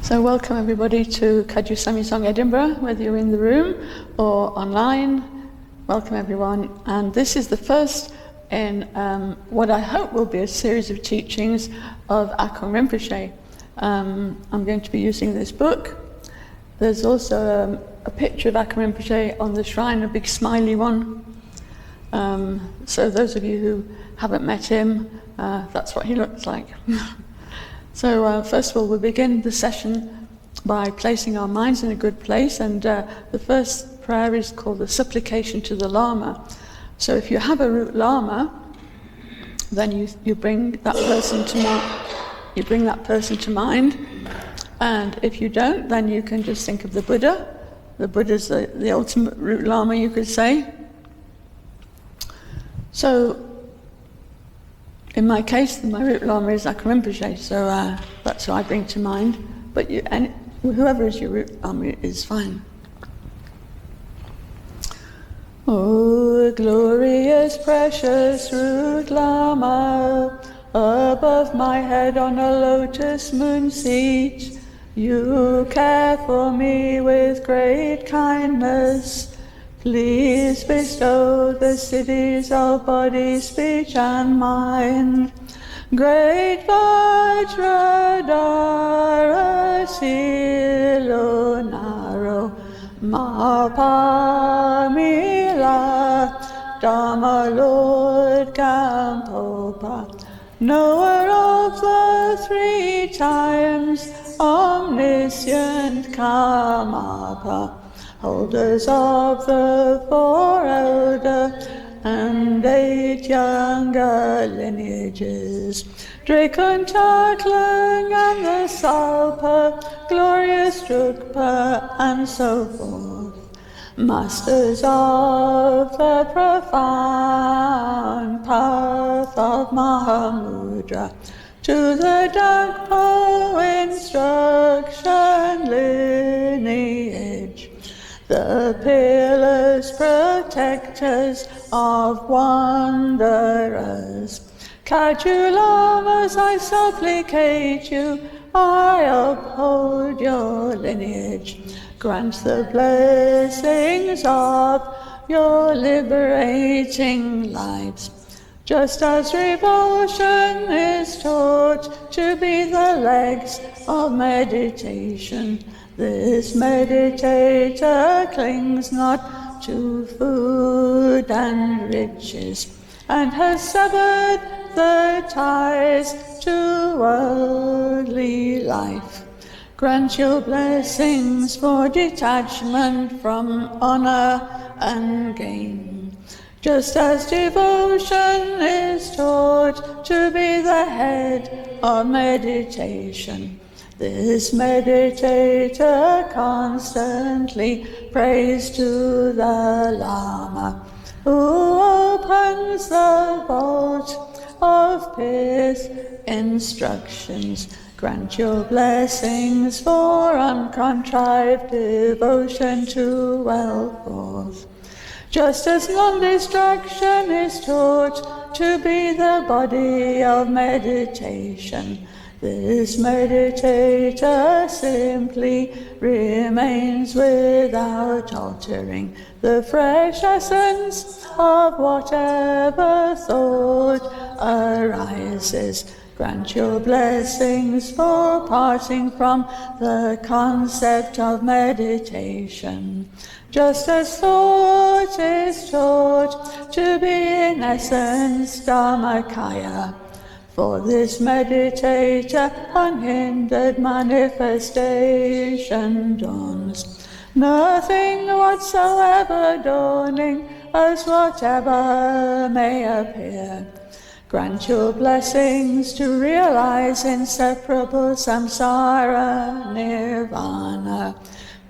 So welcome everybody to Kajju Sami-song Edinburgh, whether you're in the room or online. Welcome everyone. And this is the first in what I hope will be a series of teachings of Akong Rinpoche. I'm going to be using this book. There's also a picture of Akong Rinpoche on the shrine, a big smiley one. So those of you who haven't met him, that's what he looks like. So first of all, we'll begin the session by placing our minds in a good place, and the first prayer is called the supplication to the Lama. So if you have a root Lama, then you bring that person to mind, and if you don't, then you can just think of the Buddha. The Buddha's the ultimate root Lama, you could say. So in my case, my root Lama is Akong Rinpoche, so that's who I bring to mind. But whoever is your root Lama is fine. Oh, glorious, precious root Lama, above my head on a lotus moon seat, you care for me with great kindness. Please bestow the cities of body, speech, and mind. Great Vajradhara Silonaro Mahapamila Dhamma Lord Kampopa, knower of the 3 times, omniscient Kamapa, holders of the 4 elder and 8 younger lineages, Drakontaklang and the Salpa, glorious Drukpa, and so forth, masters of the profound path of Mahamudra, to the Dakpo instruction lineage, the peerless protectors of wanderers. Kajju Lamas, I supplicate you, I uphold your lineage. Grant the blessings of your liberating lives. Just as devotion is taught to be the legs of meditation, this meditator clings not to food and riches, and has severed the ties to worldly life. Grant your blessings for detachment from honor and gain. Just as devotion is taught to be the head of meditation, this meditator constantly prays to the Lama, who opens the vault of peace instructions. Grant your blessings for uncontrived devotion to well forth. Just as non-distraction is taught to be the body of meditation, this meditator simply remains without altering the fresh essence of whatever thought arises. Grant your blessings for parting from the concept of meditation. Just as thought is taught to be in essence Dhammakaya, for this meditator unhindered manifestation dawns. Nothing whatsoever dawning as whatever may appear. Grant your blessings to realize inseparable samsara nirvana.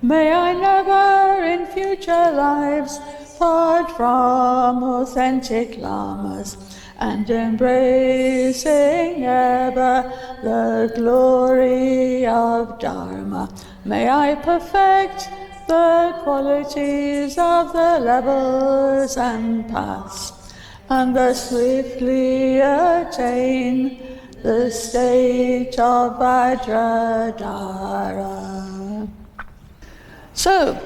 May I never in future lives part from authentic lamas, and embracing ever the glory of Dharma. May I perfect the qualities of the levels and paths, and thus swiftly attain the state of Vajradhara. So,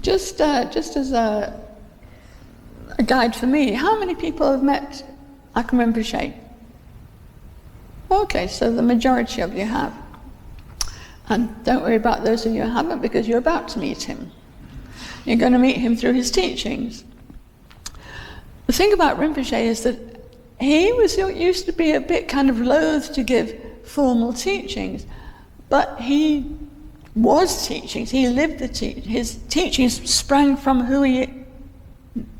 just as a guide for me, how many people have met Akong Rinpoche? Okay, so the majority of you have. And don't worry about those of you who haven't, because you're about to meet him. You're going to meet him through his teachings. The thing about Rinpoche is that he used to be a bit kind of loath to give formal teachings, but he was teachings. He lived the his teachings sprang from who he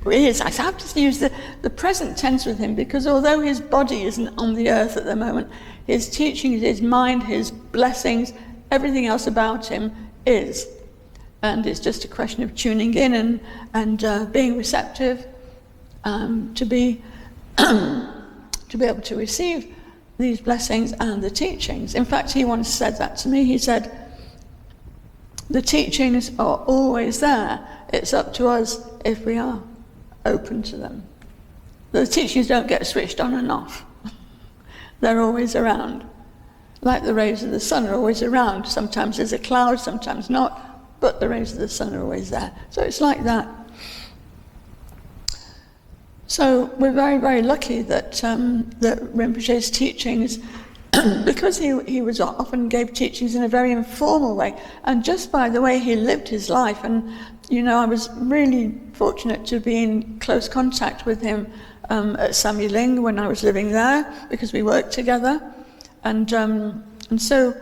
is. I have to use the present tense with him, because although his body isn't on the earth at the moment, his teachings, his mind, his blessings, everything else about him is. And it's just a question of tuning in and being receptive to be able to receive these blessings and the teachings. In fact, he once said that to me. He said, the teachings are always there. It's up to us if we are open to them. The teachings don't get switched on and off. They're always around. Like the rays of the sun are always around. Sometimes there's a cloud, sometimes not, but the rays of the sun are always there. So it's like that. So we're very, very lucky that Rinpoche's teachings, because he was often gave teachings in a very informal way, and just by the way he lived his life. And I was really fortunate to be in close contact with him at Samyeling when I was living there, because we worked together. And so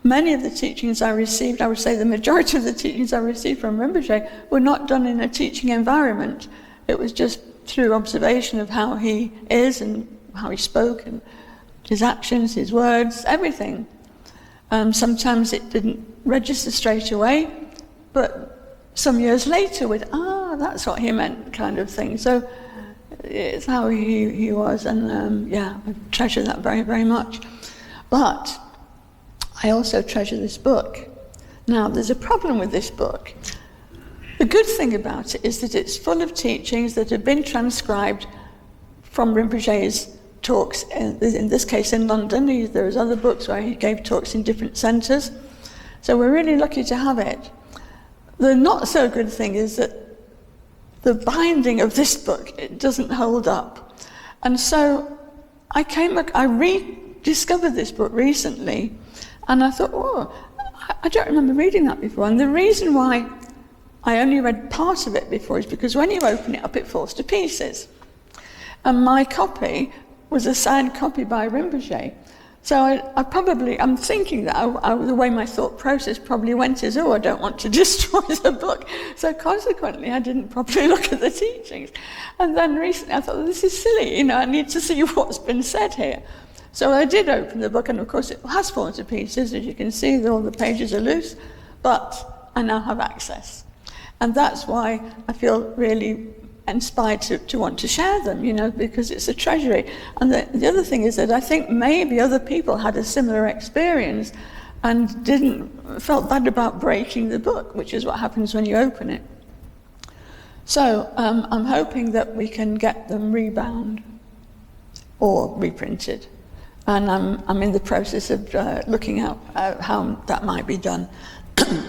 many of the teachings I received, I would say the majority of the teachings I received from Rinpoche were not done in a teaching environment. It was just through observation of how he is and how he spoke and his actions, his words, everything. Sometimes it didn't register straight away, but some years later that's what he meant, kind of thing. So it's how he was, and I treasure that very, very much. But I also treasure this book. Now, there's a problem with this book. The good thing about it is that it's full of teachings that have been transcribed from Rinpoche's talks, in this case in London. There's other books where he gave talks in different centres. So we're really lucky to have it. The not so good thing is that the binding of this book, it doesn't hold up. And so I rediscovered this book recently, and I thought, I don't remember reading that before. And the reason why I only read part of it before is because when you open it up, it falls to pieces. And my copy was a signed copy by Rinpoche. So I'm thinking that the way my thought process probably went is, I don't want to destroy the book. So consequently, I didn't properly look at the teachings. And then recently I thought, this is silly, I need to see what's been said here. So I did open the book, and of course it has fallen to pieces. As you can see, all the pages are loose, but I now have access. And that's why I feel really inspired to want to share them, because it's a treasury. And the other thing is that I think maybe other people had a similar experience and felt bad about breaking the book, which is what happens when you open it. So I'm hoping that we can get them rebound or reprinted. And I'm in the process of looking at how that might be done.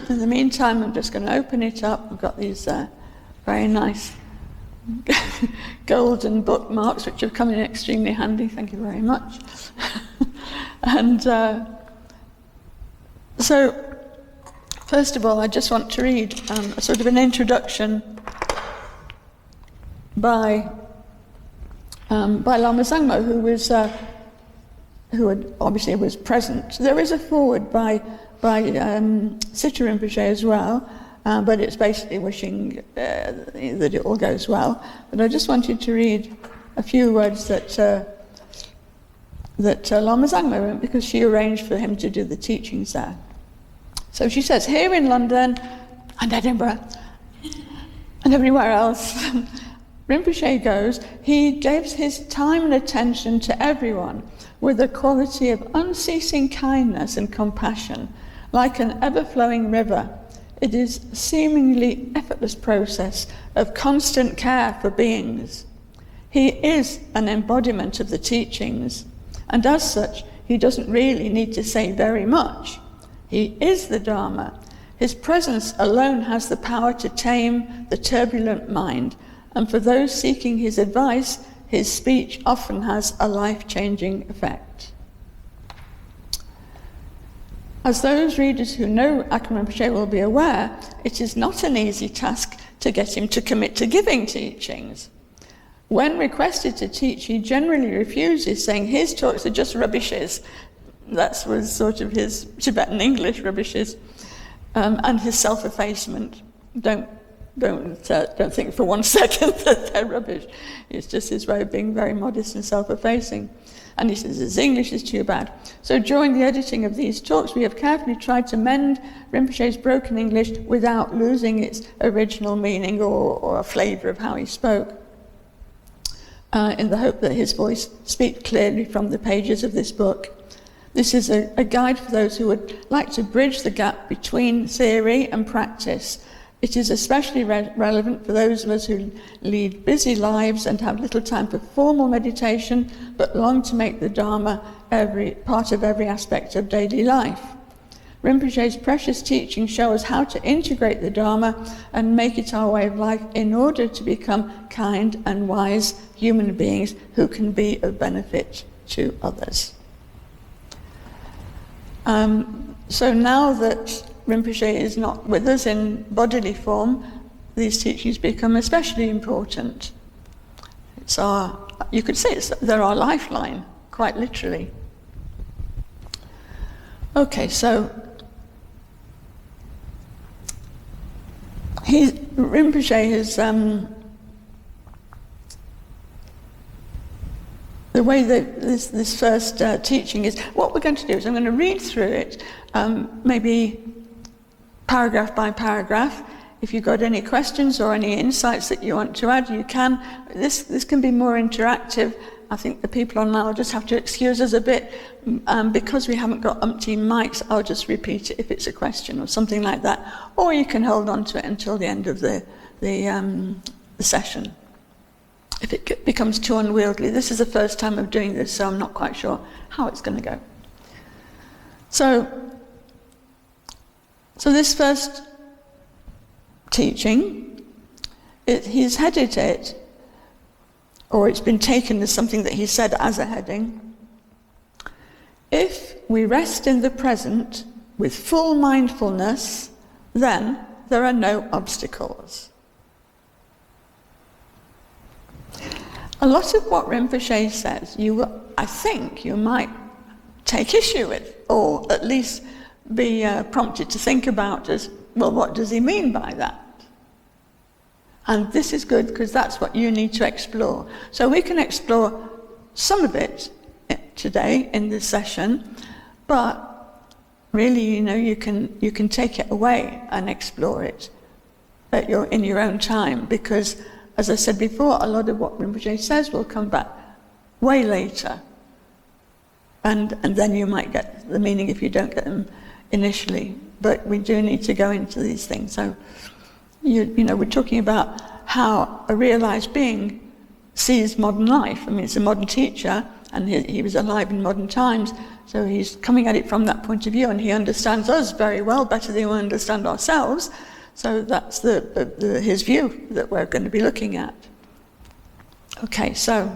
In the meantime, I'm just going to open it up. I've got these very nice golden bookmarks, which have come in extremely handy. Thank you very much. And so, first of all, I just want to read a sort of an introduction by Lama Zangmo, who obviously was present. There is a foreword by Situ Rinpoche as well, but it's basically wishing that it all goes well. But I just wanted to read a few words that Lama Zangmo wrote, because she arranged for him to do the teachings there. So she says, here in London and Edinburgh and everywhere else, Rinpoche goes, he gives his time and attention to everyone with a quality of unceasing kindness and compassion, like an ever-flowing river. It is a seemingly effortless process of constant care for beings. He is an embodiment of the teachings, And as such, he doesn't really need to say very much. He is the Dharma. His presence alone has the power to tame the turbulent mind, and for those seeking his advice, his speech often has a life-changing effect. As those readers who know Akong Rinpoche will be aware, it is not an easy task to get him to commit to giving teachings. When requested to teach, he generally refuses, saying his talks are just rubbishes. That was sort of his Tibetan English, rubbishes, and his self-effacement. Don't think for 1 second that they're rubbish. It's just his way of being very modest and self-effacing. And he says his English is too bad. So during the editing of these talks, we have carefully tried to mend Rinpoche's broken English without losing its original meaning or a flavour of how he spoke, in the hope that his voice speaks clearly from the pages of this book. This is a guide for those who would like to bridge the gap between theory and practice. It is especially relevant for those of us who lead busy lives and have little time for formal meditation, but long to make the Dharma part of every aspect of daily life. Rinpoche's precious teachings show us how to integrate the Dharma and make it our way of life in order to become kind and wise human beings who can be of benefit to others. So now that Rinpoche is not with us in bodily form, these teachings become especially important. You could say they're our lifeline, quite literally. Okay, so Rinpoche has, the way that this first teaching is, what we're going to do is I'm going to read through it, maybe paragraph by paragraph. If you've got any questions or any insights that you want to add, you can. This can be more interactive. I think the people online will just have to excuse us a bit. Because we haven't got umpteen mics, I'll just repeat it if it's a question or something like that. Or you can hold on to it until the end of the session. If it becomes too unwieldy. This is the first time of doing this, so I'm not quite sure how it's going to go. So this first teaching, he's headed it, or it's been taken as something that he said as a heading. If we rest in the present with full mindfulness, then there are no obstacles. A lot of what Rinpoche says, I think you might take issue with, or at least be prompted to think about as, well, what does he mean by that? And this is good because that's what you need to explore. So we can explore some of it today in this session, but really, you can take it away and explore it in your own time, because, as I said before, a lot of what Rinpoche says will come back way later. And then you might get the meaning if you don't get them initially. But we do need to go into these things. So, we're talking about how a realized being sees modern life. I mean, it's a modern teacher, and he was alive in modern times, so he's coming at it from that point of view, and he understands us very well, better than we understand ourselves. So that's his view that we're going to be looking at. Okay, so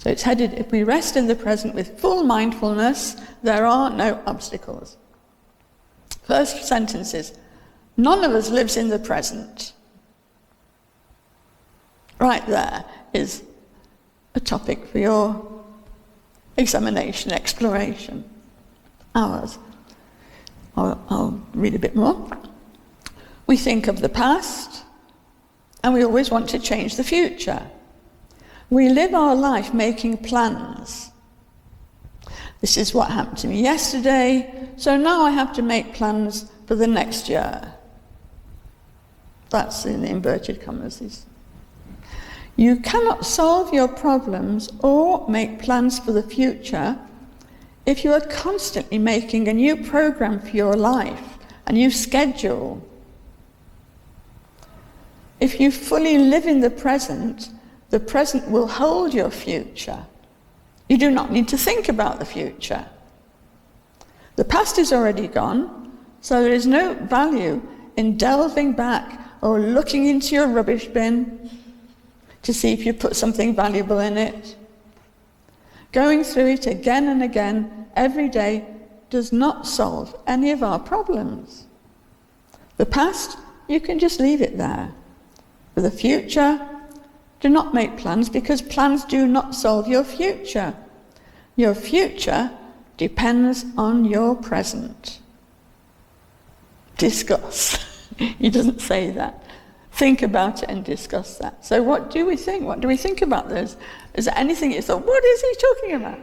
it's headed, if we rest in the present with full mindfulness, there are no obstacles. First sentence is, none of us lives in the present. Right there is a topic for your examination, exploration. Ours. I'll read a bit more. We think of the past, and we always want to change the future. We live our life making plans. This is what happened to me yesterday, so now I have to make plans for the next year. That's in inverted commas. You cannot solve your problems or make plans for the future if you are constantly making a new program for your life, a new schedule. If you fully live in the present will hold your future. You do not need to think about the future. The past is already gone, so there is no value in delving back or looking into your rubbish bin to see if you put something valuable in it. Going through it again and again every day does not solve any of our problems. The past, you can just leave it there. For the future, do not make plans, because plans do not solve your future. Your future depends on your present. Discuss. He doesn't say that. Think about it and discuss that. So what do we think? What do we think about this? Is there anything you thought, what is he talking about?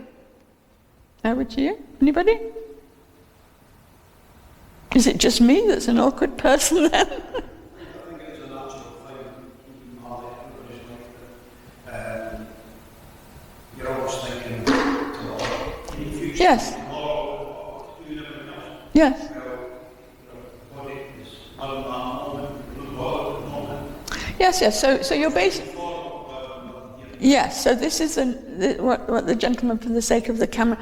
Over to you. Anybody? Is it just me that's an awkward person then? I think it's a natural thing. You're always thinking tomorrow. In the future, yes. Tomorrow, you never know. Yes. Yes. So you're basically. Yes. So this is what the gentleman, for the sake of the camera,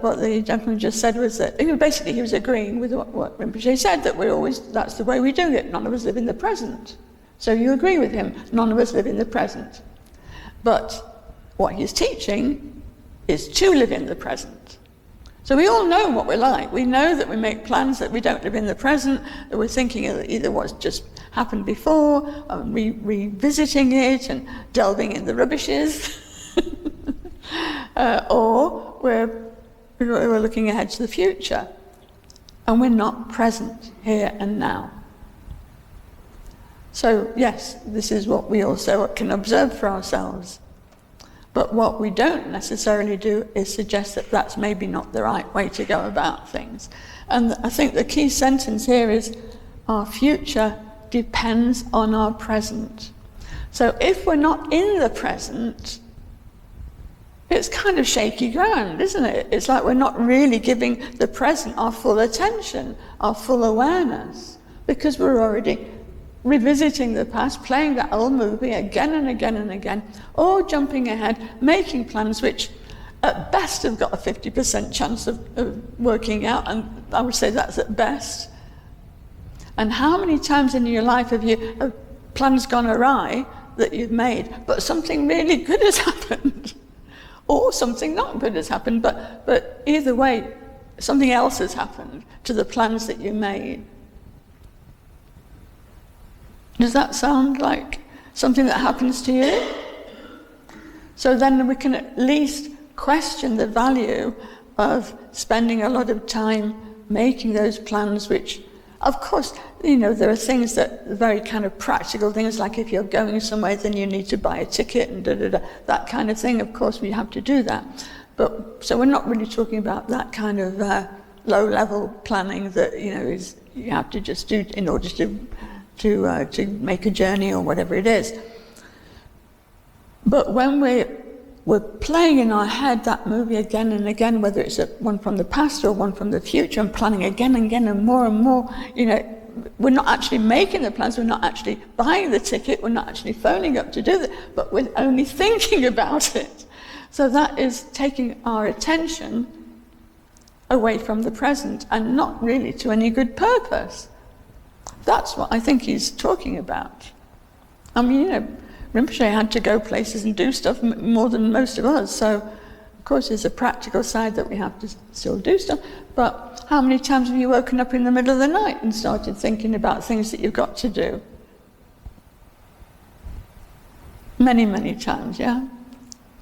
what the gentleman just said was that he was agreeing with what Rinpoche said, that that's the way we do it. None of us live in the present. So you agree with him. None of us live in the present. But what he's teaching is to live in the present. So we all know what we're like. We know that we make plans, that we don't live in the present, that we're thinking of either what's just happened before, revisiting it and delving in the rubbishes, or we're looking ahead to the future, and we're not present here and now. So yes, this is what we also can observe for ourselves. But what we don't necessarily do is suggest that that's maybe not the right way to go about things. And I think the key sentence here is, our future depends on our present. So if we're not in the present, it's kind of shaky ground, isn't it? It's like we're not really giving the present our full attention, our full awareness, because we're already revisiting the past, playing that old movie again and again and again, or jumping ahead, making plans which at best have got a 50% chance of working out, and I would say that's at best. And how many times in your life have plans gone awry that you've made, but something really good has happened, or something not good has happened, but either way, something else has happened to the plans that you made. Does that sound like something that happens to you? So then we can at least question the value of spending a lot of time making those plans, which, of course, there are things that are very kind of practical things, like if you're going somewhere, then you need to buy a ticket and that kind of thing. Of course, we have to do that. But so we're not really talking about that kind of low-level planning that is you have to just do in order to make a journey or whatever it is. But when we're playing in our head that movie again and again, whether it's one from the past or one from the future, and planning again and again and more, we're not actually making the plans, we're not actually buying the ticket, we're not actually phoning up to do that, but we're only thinking about it. So that is taking our attention away from the present and not really to any good purpose. That's what I think he's talking about. I mean, Rinpoche had to go places and do stuff more than most of us, so of course there's a practical side that we have to still do stuff, but how many times have you woken up in the middle of the night and started thinking about things that you've got to do? Many, many times, yeah?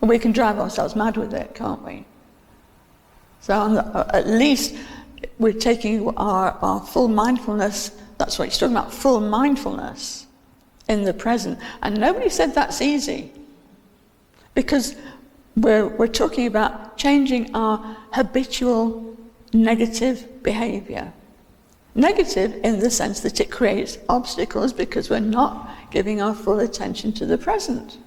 We can drive ourselves mad with it, can't we? So at least we're taking our full mindfulness. That's what he's talking about, full mindfulness in the present. And nobody said that's easy, because we're talking about changing our habitual negative behavior. Negative in the sense that it creates obstacles because we're not giving our full attention to the present.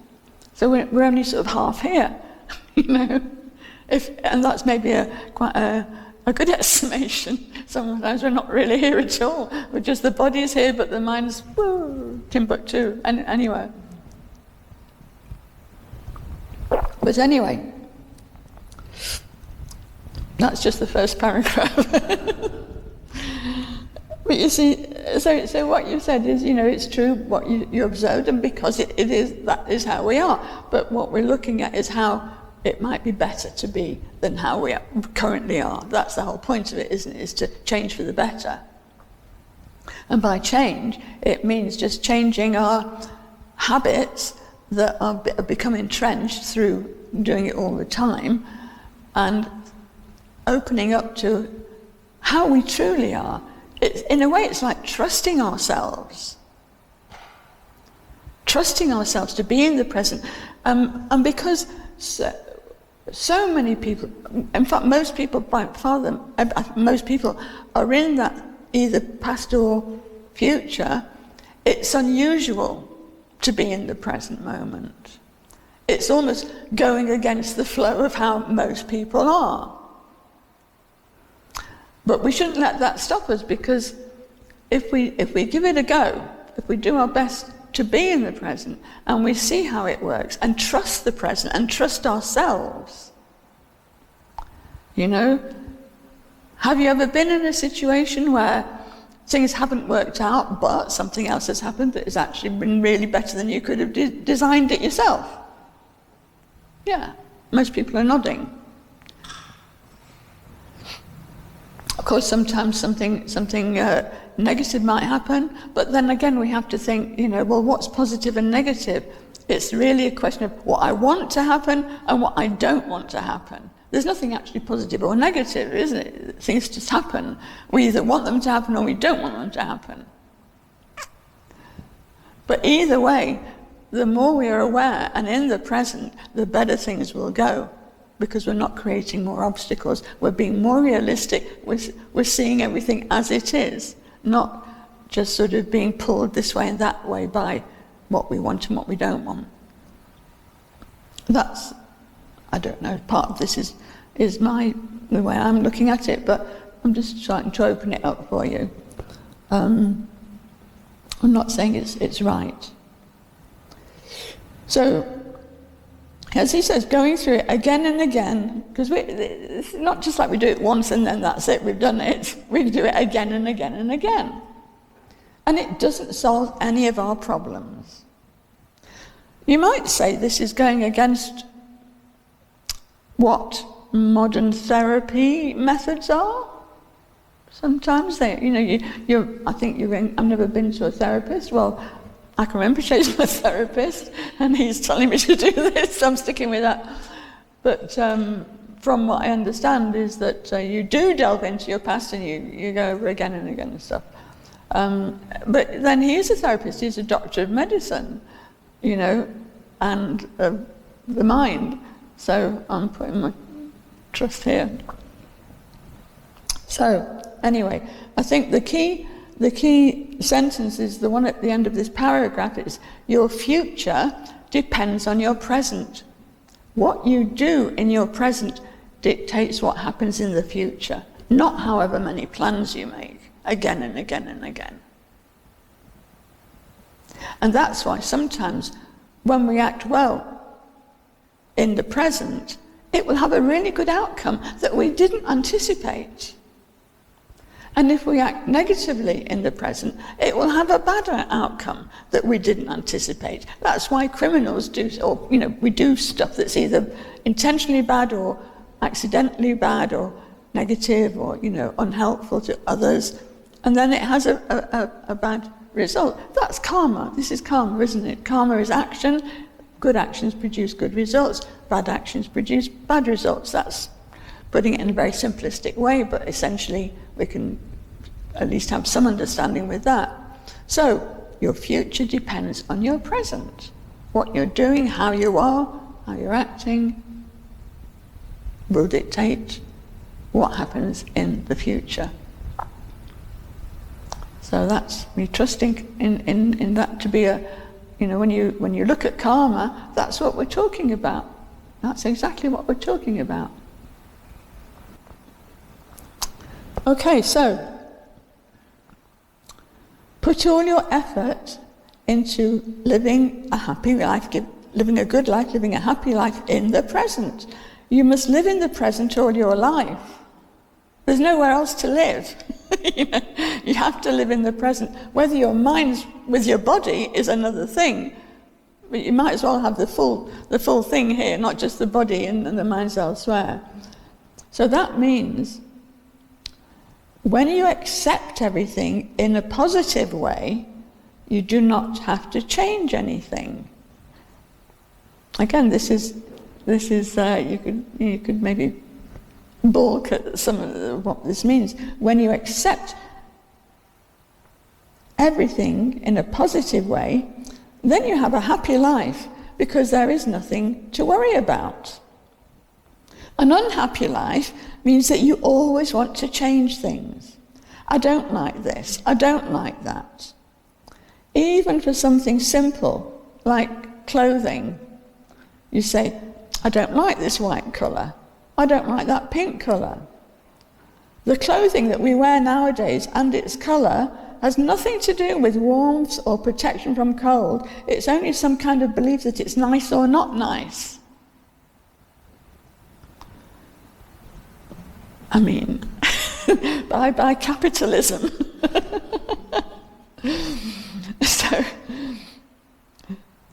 So we're only sort of half here, and that's maybe quite a good estimation. Sometimes we're not really here at all. We're just, the body's here, but the mind's Timbuktu. And anyway. But anyway, That's just the first paragraph. But you see, so what you said is, it's true what you observed, and because it is, that is how we are. But what we're looking at is how it might be better to be than how we currently are. That's the whole point of it, isn't it? Is to change for the better. And by change, it means just changing our habits that are become entrenched through doing it all the time, and opening up to how we truly are. In a way, it's like trusting ourselves. Trusting ourselves to be in the present. And because so many people, in fact, most people by far, most people are in that either past or future, it's unusual to be in the present moment. It's almost going against the flow of how most people are. But we shouldn't let that stop us, because if we give it a go, if we do our best to be in the present, and we see how it works, and trust the present, and trust ourselves. Have you ever been in a situation where things haven't worked out, but something else has happened that has actually been really better than you could have designed it yourself? Yeah, most people are nodding. Of course, sometimes something negative might happen, but then again we have to think, well, what's positive and negative? It's really a question of what I want to happen and what I don't want to happen. There's nothing actually positive or negative, isn't it? Things just happen. We either want them to happen or we don't want them to happen. But either way, the more we are aware and in the present, the better things will go. Because we're not creating more obstacles. We're being more realistic. We're seeing everything as it is, not just sort of being pulled this way and that way by what we want and what we don't want. That's, I don't know, part of this is the way I'm looking at it, but I'm just trying to open it up for you. I'm not saying it's right. So, as he says, going through it again and again, because it's not just like we do it once and then that's it, we've done it. We do it again and again and again. And it doesn't solve any of our problems. You might say this is going against what modern therapy methods are. Sometimes I've never been to a therapist. Well, Akong Rinpoche is my therapist, and he's telling me to do this, so I'm sticking with that. But from what I understand is that you do delve into your past and you go over again and again and stuff. But then he is a therapist, he's a doctor of medicine, and of the mind. So I'm putting my trust here. So, anyway, I think the key sentence is the one at the end of this paragraph. Is your future depends on your present. What you do in your present dictates what happens in the future, not however many plans you make, again and again and again. And that's why sometimes when we act well in the present, it will have a really good outcome that we didn't anticipate. And if we act negatively in the present, it will have a bad outcome that we didn't anticipate. That's why criminals do, or we do stuff that's either intentionally bad or accidentally bad or negative or unhelpful to others, and then it has a bad result. That's karma. This is karma, isn't it? Karma is action. Good actions produce good results. Bad actions produce bad results. That's putting it in a very simplistic way, but essentially we can at least have some understanding with that. So, your future depends on your present. What you're doing, how you are, how you're acting, will dictate what happens in the future. So that's me trusting in that to be a, when you look at karma, that's what we're talking about. That's exactly what we're talking about. Okay, so put all your effort into living a happy life, living a good life, living a happy life in the present. You must live in the present all your life. There's nowhere else to live. You know, you have to live in the present. Whether your mind's with your body is another thing. But you might as well have the full thing here, not just the body and the mind's elsewhere. So that means when you accept everything in a positive way, you do not have to change anything. Again, this is you could maybe balk at some of what this means. When you accept everything in a positive way, then you have a happy life because there is nothing to worry about. An unhappy life means that you always want to change things. I don't like this, I don't like that. Even for something simple, like clothing, you say, I don't like this white colour, I don't like that pink colour. The clothing that we wear nowadays and its colour has nothing to do with warmth or protection from cold. It's only some kind of belief that it's nice or not nice. I mean, bye capitalism.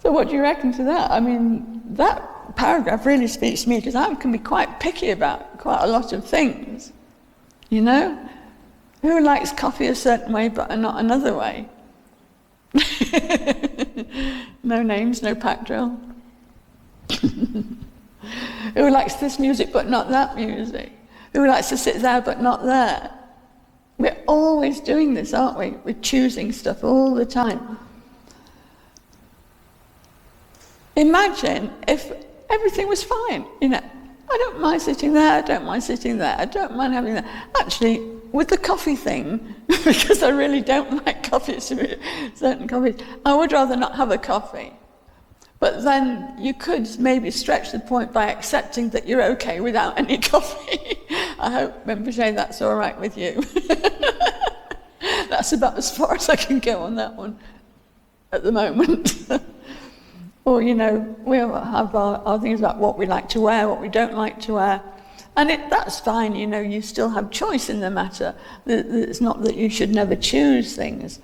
So what do you reckon to that? I mean, that paragraph really speaks to me because I can be quite picky about quite a lot of things, you know? Who likes coffee a certain way but not another way? No names, no pack drill. Who likes this music but not that music? Who likes to sit there but not there? We're always doing this, aren't we? We're choosing stuff all the time. Imagine if everything was fine, you know. I don't mind sitting there, I don't mind sitting there, I don't mind having that. Actually, with the coffee thing, because I really don't like coffee, certain coffees, I would rather not have a coffee. But then you could maybe stretch the point by accepting that you're okay without any coffee. I hope, Rinpoche, that's all right with you. That's about as far as I can go on that one at the moment. Or, you know, we'll have our things about what we like to wear, what we don't like to wear. And that's fine, you know, you still have choice in the matter. It's not that you should never choose things.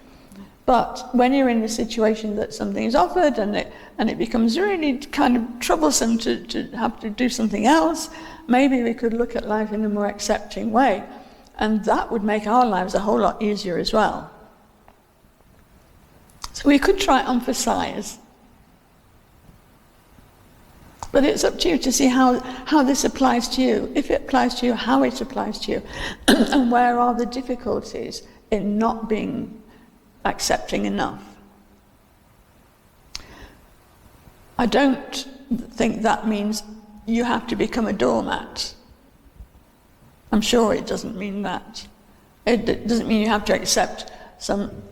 But when you're in the situation that something is offered and it becomes really kind of troublesome to have to do something else, maybe we could look at life in a more accepting way. And that would make our lives a whole lot easier as well. So we could try emphasize. But it's up to you to see how this applies to you. If it applies to you, how it applies to you. And where are the difficulties in not being accepting enough. I don't think that means you have to become a doormat. I'm sure it doesn't mean that. It doesn't mean you have to accept some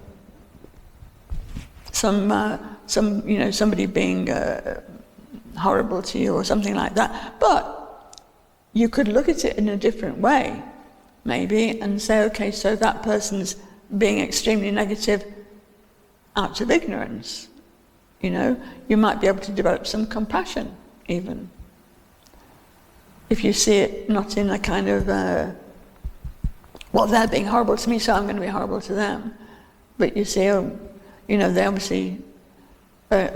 you know, somebody being horrible to you or something like that. But you could look at it in a different way, maybe, and say, okay, so that person's being extremely negative out of ignorance. You know, you might be able to develop some compassion, even. If you see it not in a kind of, well, they're being horrible to me, so I'm going to be horrible to them. But you see, oh, you know, they're obviously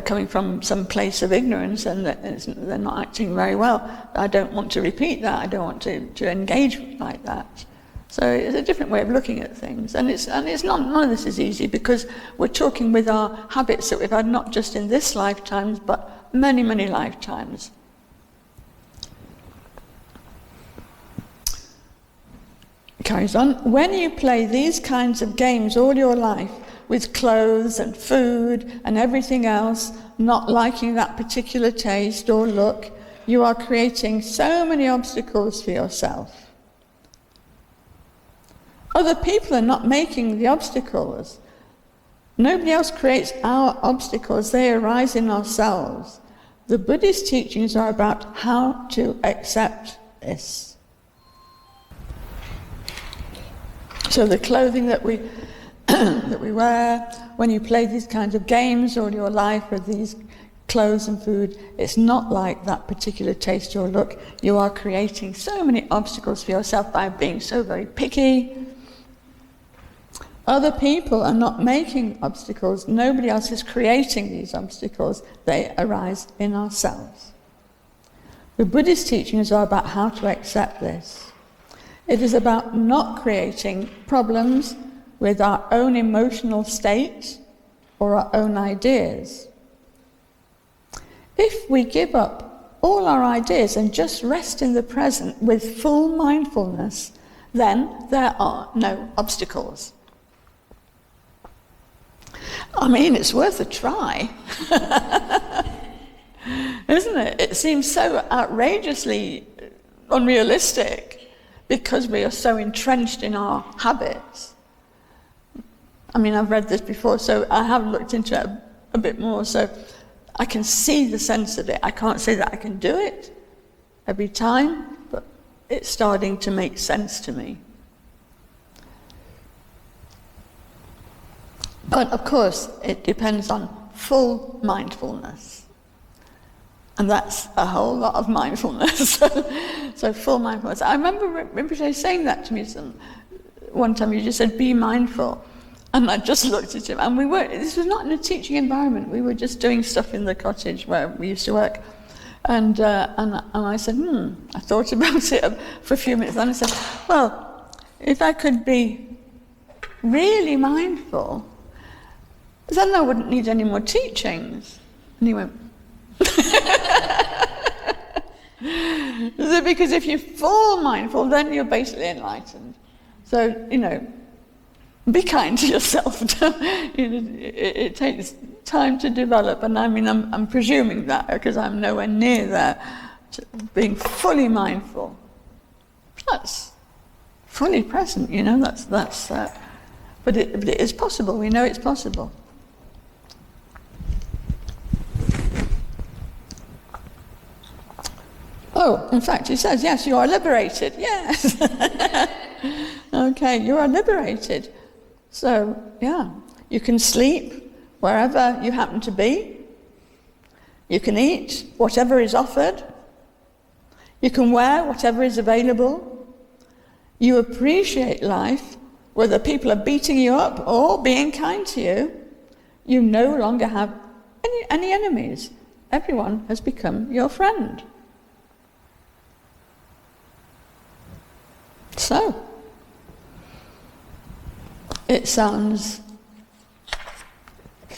coming from some place of ignorance and they're not acting very well. I don't want to repeat that. I don't want to engage like that. So it's a different way of looking at things. And it's not, none of this is easy because we're talking with our habits that we've had not just in this lifetime, but many, many lifetimes. Carries on. When you play these kinds of games all your life, with clothes and food and everything else, not liking that particular taste or look, you are creating so many obstacles for yourself. Other people are not making the obstacles. Nobody else creates our obstacles, they arise in ourselves. The Buddhist teachings are about how to accept this. So the clothing that we wear, when you play these kinds of games all your life with these clothes and food. It's not like that particular taste or look. You are creating so many obstacles for yourself by being so very picky. Other people are not making obstacles. Nobody else is creating these obstacles. They arise in ourselves. The Buddhist teachings are about how to accept this. It is about not creating problems with our own emotional state or our own ideas. If we give up all our ideas and just rest in the present with full mindfulness, then there are no obstacles. I mean, it's worth a try, isn't it? It seems so outrageously unrealistic because we are so entrenched in our habits. I mean, I've read this before, so I have looked into it a bit more, so I can see the sense of it. I can't say that I can do it every time, but it's starting to make sense to me. But of course, it depends on full mindfulness. And that's a whole lot of mindfulness. So full mindfulness. I remember Rinpoche saying that to me one time. He just said, be mindful. And I just looked at him. And this was not in a teaching environment. We were just doing stuff in the cottage where we used to work. And I said, I thought about it for a few minutes. And I said, well, if I could be really mindful, then I wouldn't need any more teachings. And he went, because if you're full mindful, then you're basically enlightened. So, be kind to yourself. It takes time to develop, and I mean, I'm presuming that because I'm nowhere near there. Being fully mindful, that's fully present. That's. But it is possible. We know it's possible. Oh, in fact, he says, yes, you are liberated. Yes. Okay, you are liberated. So, yeah, you can sleep wherever you happen to be. You can eat whatever is offered. You can wear whatever is available. You appreciate life, whether people are beating you up or being kind to you. You no longer have any enemies. Everyone has become your friend. So, it sounds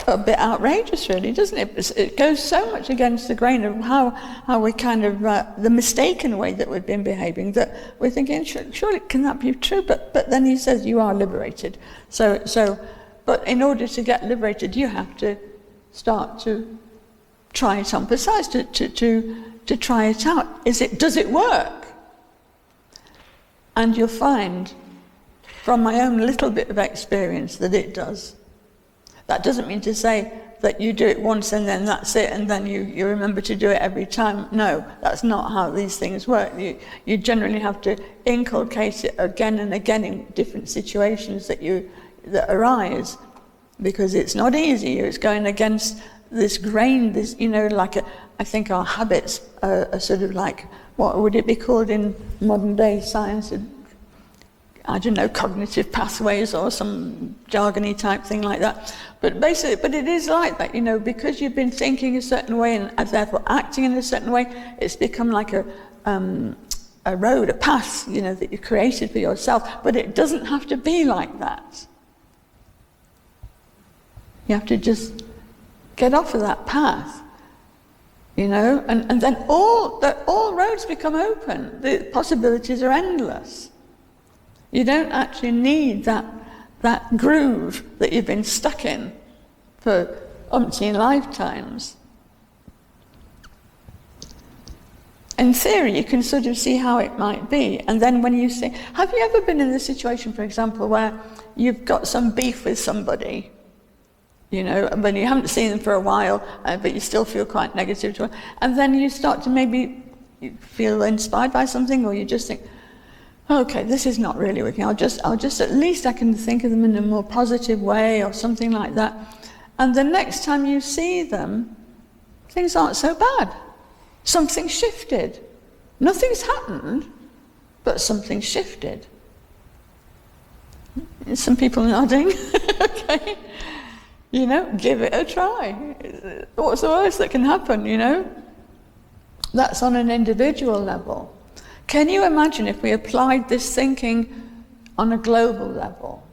a bit outrageous, really, doesn't it? It goes so much against the grain of how we kind of, the mistaken way that we've been behaving, that we're thinking, surely can that be true? But then he says, you are liberated. But in order to get liberated, you have to start to try it on. Besides, to try it out. Does it work? And you'll find, from my own little bit of experience, that it does. That doesn't mean to say that you do it once and then that's it, and then you remember to do it every time. No, that's not how these things work. You generally have to inculcate it again and again in different situations that arise, because it's not easy. It's going against this grain, I think our habits are sort of like, what would it be called in modern day science? I don't know, cognitive pathways or some jargony type thing like that. But it is like that, because you've been thinking a certain way and therefore acting in a certain way, it's become like a road, a path, that you created for yourself. But it doesn't have to be like that. You have to just get off of that path. And then all roads become open. The possibilities are endless. You don't actually need that groove that you've been stuck in for umpteen lifetimes. In theory, you can sort of see how it might be. And then when you say, have you ever been in the situation, for example, where you've got some beef with somebody, but you haven't seen them for a while, but you still feel quite negative to it, and then you start to maybe feel inspired by something, or you just think, okay, this is not really working. I'll just at least I can think of them in a more positive way or something like that. And the next time you see them, things aren't so bad. Something shifted. Nothing's happened, but something shifted. Some people nodding. Okay. You know, give it a try. What's the worst that can happen, you know? That's on an individual level. Can you imagine if we applied this thinking on a global level?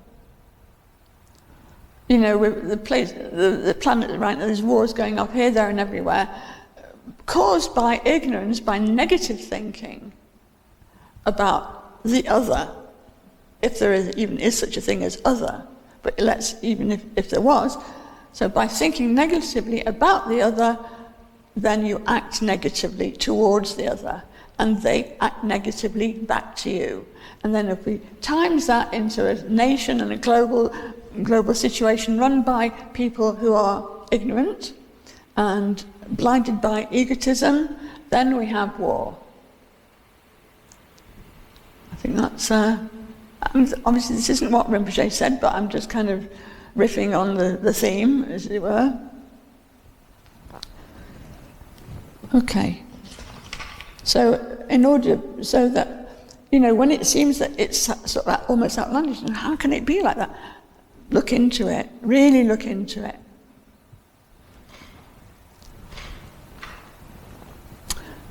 You know, the planet right now, there's wars going up here, there and everywhere, caused by ignorance, by negative thinking about the other, if there even is such a thing as other, but even if there was. So by thinking negatively about the other, then you act negatively towards the other, and they act negatively back to you. And then if we times that into a nation and a global situation run by people who are ignorant and blinded by egotism, then we have war. I think that's, obviously this isn't what Rinpoche said, but I'm just kind of riffing on the theme, as it were. Okay. So so that, you know, when it seems that it's sort of almost outlandish, and how can it be like that? Look into it, really look into it.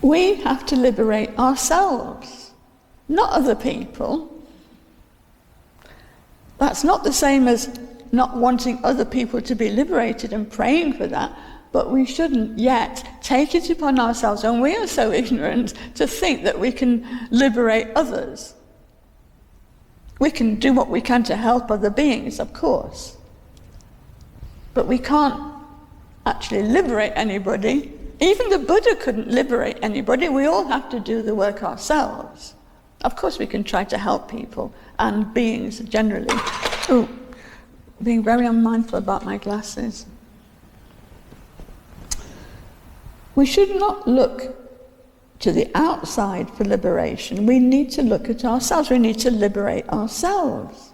We have to liberate ourselves, not other people. That's not the same as not wanting other people to be liberated and praying for that, but we shouldn't yet take it upon ourselves, and we are so ignorant, to think that we can liberate others. We can do what we can to help other beings, of course, but we can't actually liberate anybody. Even the Buddha couldn't liberate anybody. We all have to do the work ourselves. Of course we can try to help people and beings generally. Oh, being very unmindful about my glasses. We should not look to the outside for liberation. We need to look at ourselves. We need to liberate ourselves.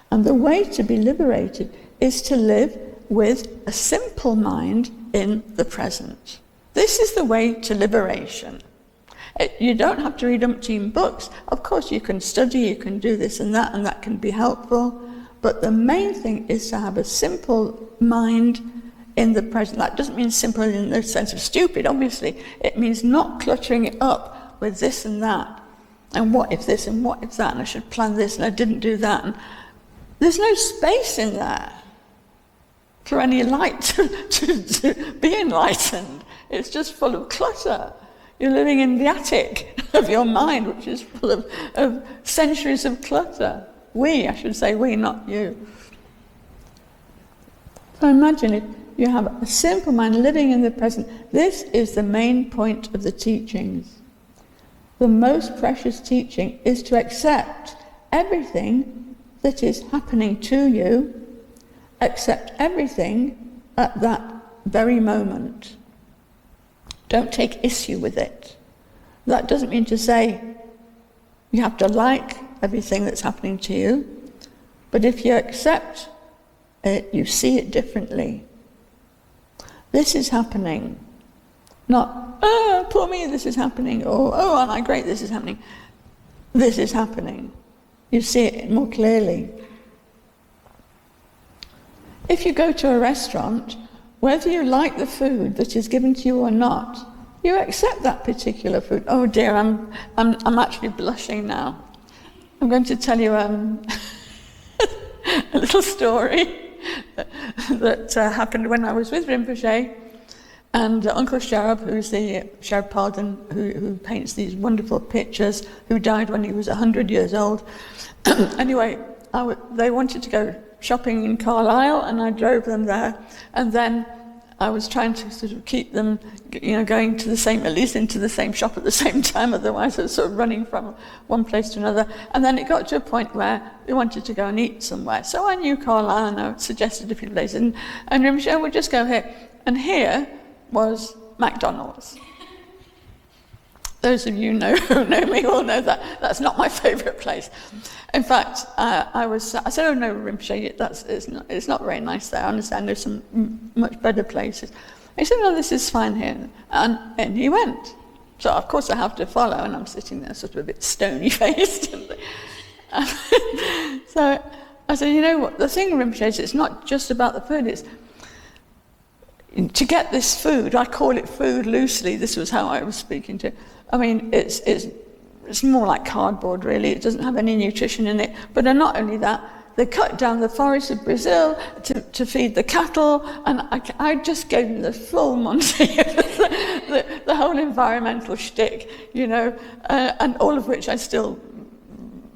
And the way to be liberated is to live with a simple mind in the present. This is the way to liberation. You don't have to read umpteen books. Of course you can study, you can do this and that can be helpful. But the main thing is to have a simple mind in the present. That doesn't mean simple in the sense of stupid, obviously. It means not cluttering it up with this and that. And what if this and what if that, and I should plan this and I didn't do that. And there's no space in there for any light to be enlightened. It's just full of clutter. You're living in the attic of your mind, which is full of centuries of clutter. I should say we, not you. So imagine if you have a simple mind living in the present. This is the main point of the teachings. The most precious teaching is to accept everything that is happening to you, accept everything at that very moment. Don't take issue with it. That doesn't mean to say you have to like everything that's happening to you, but if you accept it, you see it differently. This is happening. Not, oh, poor me, this is happening, or, oh, aren't I great, this is happening. This is happening. You see it more clearly. If you go to a restaurant, whether you like the food that is given to you or not, you accept that particular food. Oh dear, I'm actually blushing now. I'm going to tell you a little story that happened when I was with Rinpoche, and Uncle Sherab, who's the Sherab Pardon, who paints these wonderful pictures, who died when he was 100 years old. Anyway, they wanted to go shopping in Carlisle, and I drove them there, and then I was trying to sort of keep them, going to at least into the same shop at the same time, otherwise I was sort of running from one place to another. And then it got to a point where we wanted to go and eat somewhere. So I knew Carlisle, and I suggested a few places, and Rinpoche, we'll just go here. And here was McDonald's. Those of you who know me all know that that's not my favourite place. In fact, I said, oh no, Rinpoche, it's not very nice there. I understand there's some much better places. He said, no, this is fine here. And he went. So, of course, I have to follow, and I'm sitting there sort of a bit stony-faced. So I said, you know what, the thing, Rinpoche, is it's not just about the food, it's to get this food, I call it food loosely, this was how I was speaking to. I mean, it's more like cardboard, really. It doesn't have any nutrition in it. But not only that, they cut down the forests of Brazil to feed the cattle, and I just gave them the full Monty, the whole environmental shtick, you know, and all of which I still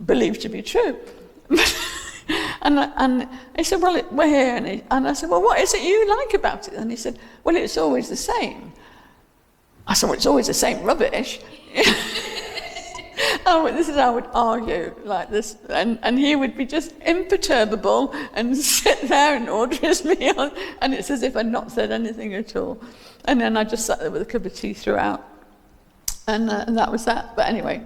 believe to be true. And he said, well, we're here. And I said, well, what is it you like about it? And he said, well, it's always the same. I said, well, it's always the same rubbish. Oh, this is how I would argue like this. And he would be just imperturbable and sit there and order his meal. And it's as if I'd not said anything at all. And then I just sat there with a cup of tea throughout. And that was that. But anyway,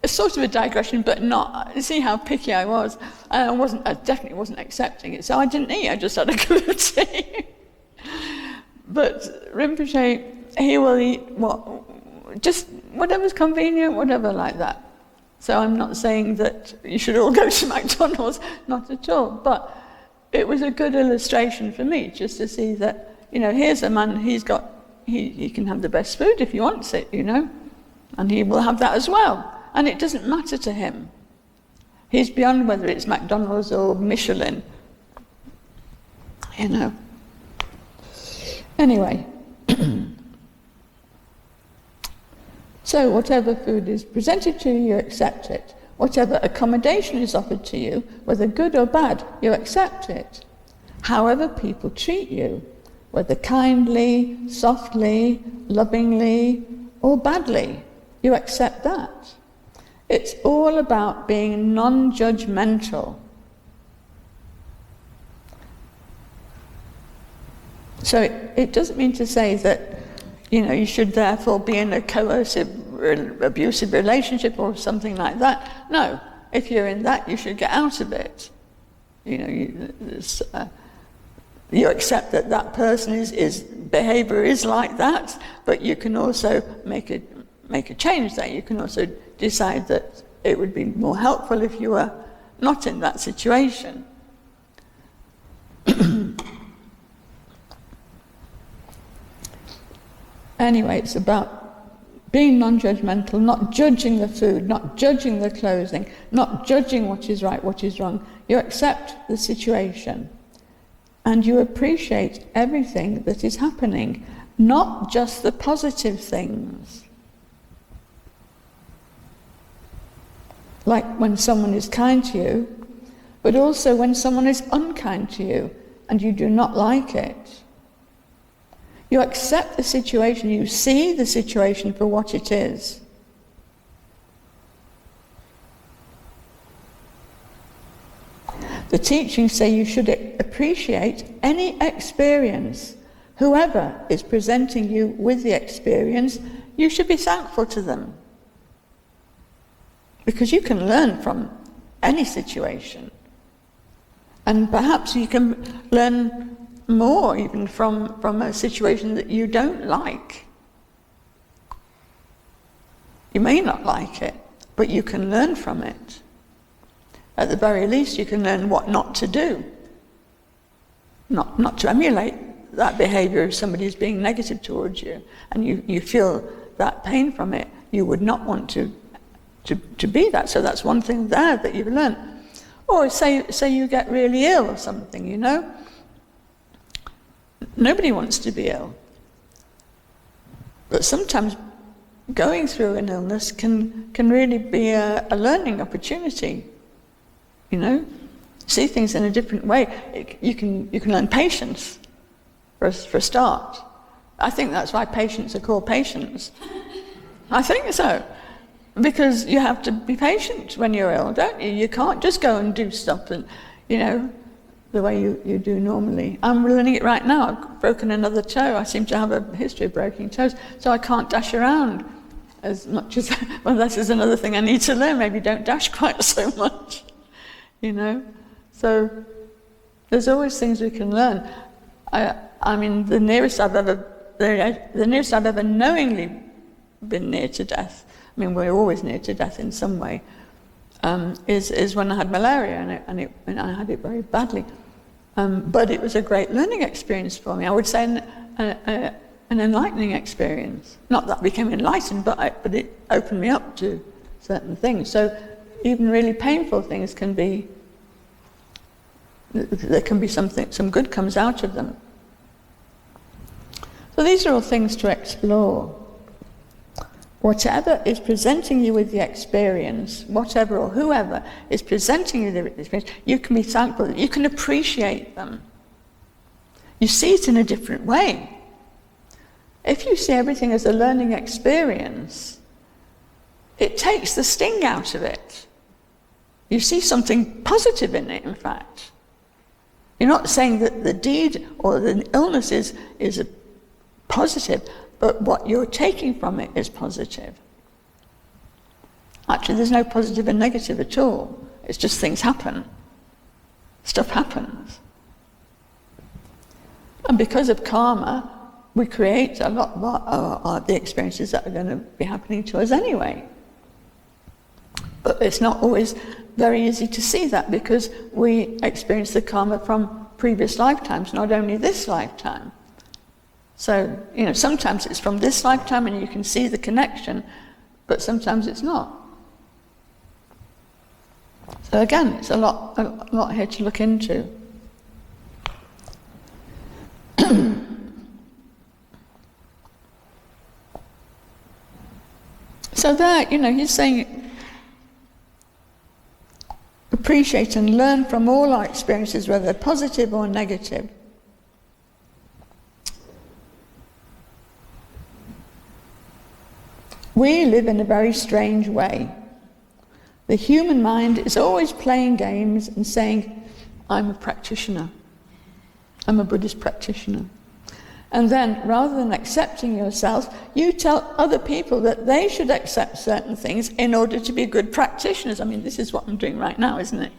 it's sort of a digression, but not. You see how picky I was. I definitely wasn't accepting it. So I didn't eat. I just had a cup of tea. But Rinpoche, he will eat just whatever's convenient, whatever like that. So I'm not saying that you should all go to McDonald's, not at all. But it was a good illustration for me, just to see that, you know, here's a man, he can have the best food if he wants it, you know, and he will have that as well. And it doesn't matter to him. He's beyond whether it's McDonald's or Michelin, you know. Anyway. So whatever food is presented to you, you accept it. Whatever accommodation is offered to you, whether good or bad, you accept it. However people treat you, whether kindly, softly, lovingly, or badly, you accept that. It's all about being non-judgmental. So it doesn't mean to say that, you know, you should therefore be in a coercive, abusive relationship or something like that. No, if you're in that, you should get out of it. You know, you accept that that person's behavior is like that, but you can also make a change there. You can also decide that it would be more helpful if you were not in that situation. Anyway, it's about being non-judgmental, not judging the food, not judging the clothing, not judging what is right, what is wrong. You accept the situation and you appreciate everything that is happening, not just the positive things. Like when someone is kind to you, but also when someone is unkind to you and you do not like it. You accept the situation, you see the situation for what it is. The teachings say you should appreciate any experience. Whoever is presenting you with the experience, you should be thankful to them. Because you can learn from any situation. And perhaps you can learn more even from a situation that you don't like. You may not like it, but you can learn from it. At the very least, you can learn what not to do. Not to emulate that behavior if somebody is being negative towards you, and you feel that pain from it. You would not want to be that. So that's one thing there that you've learned. Or say you get really ill or something, you know. Nobody wants to be ill. But sometimes going through an illness can really be a learning opportunity. You know, see things in a different way. You can learn patience for a start. I think that's why patients are called patients. I think so. Because you have to be patient when you're ill, don't you? You can't just go and do stuff and, you know, the way you do normally. I'm learning it right now. I've broken another toe. I seem to have a history of breaking toes, so I can't dash around as much as, well, this is another thing I need to learn. Maybe don't dash quite so much, you know. So there's always things we can learn. I mean, the nearest I've ever knowingly been near to death, I mean, we're always near to death in some way, is when I had malaria, and I had it very badly. But it was a great learning experience for me. I would say an enlightening experience. Not that I became enlightened, but it opened me up to certain things. So even really painful things can be, there can be something, some good comes out of them. So these are all things to explore. Whatever is presenting you with the experience, whatever or whoever is presenting you the experience, you can be thankful, you can appreciate them. You see it in a different way. If you see everything as a learning experience, it takes the sting out of it. You see something positive in it, in fact. You're not saying that the deed or the illness is a positive, but what you're taking from it is positive. Actually, there's no positive and negative at all. It's just things happen. Stuff happens. And because of karma, we create a lot of the experiences that are going to be happening to us anyway. But it's not always very easy to see that, because we experience the karma from previous lifetimes, not only this lifetime. So, sometimes it's from this lifetime and you can see the connection, but sometimes it's not. So again, it's a lot here to look into. So there, he's saying, appreciate and learn from all our experiences, whether they're positive or negative. We live in a very strange way. The human mind is always playing games and saying, I'm a practitioner. I'm a Buddhist practitioner. And then, rather than accepting yourself, you tell other people that they should accept certain things in order to be good practitioners. I mean, this is what I'm doing right now, isn't it?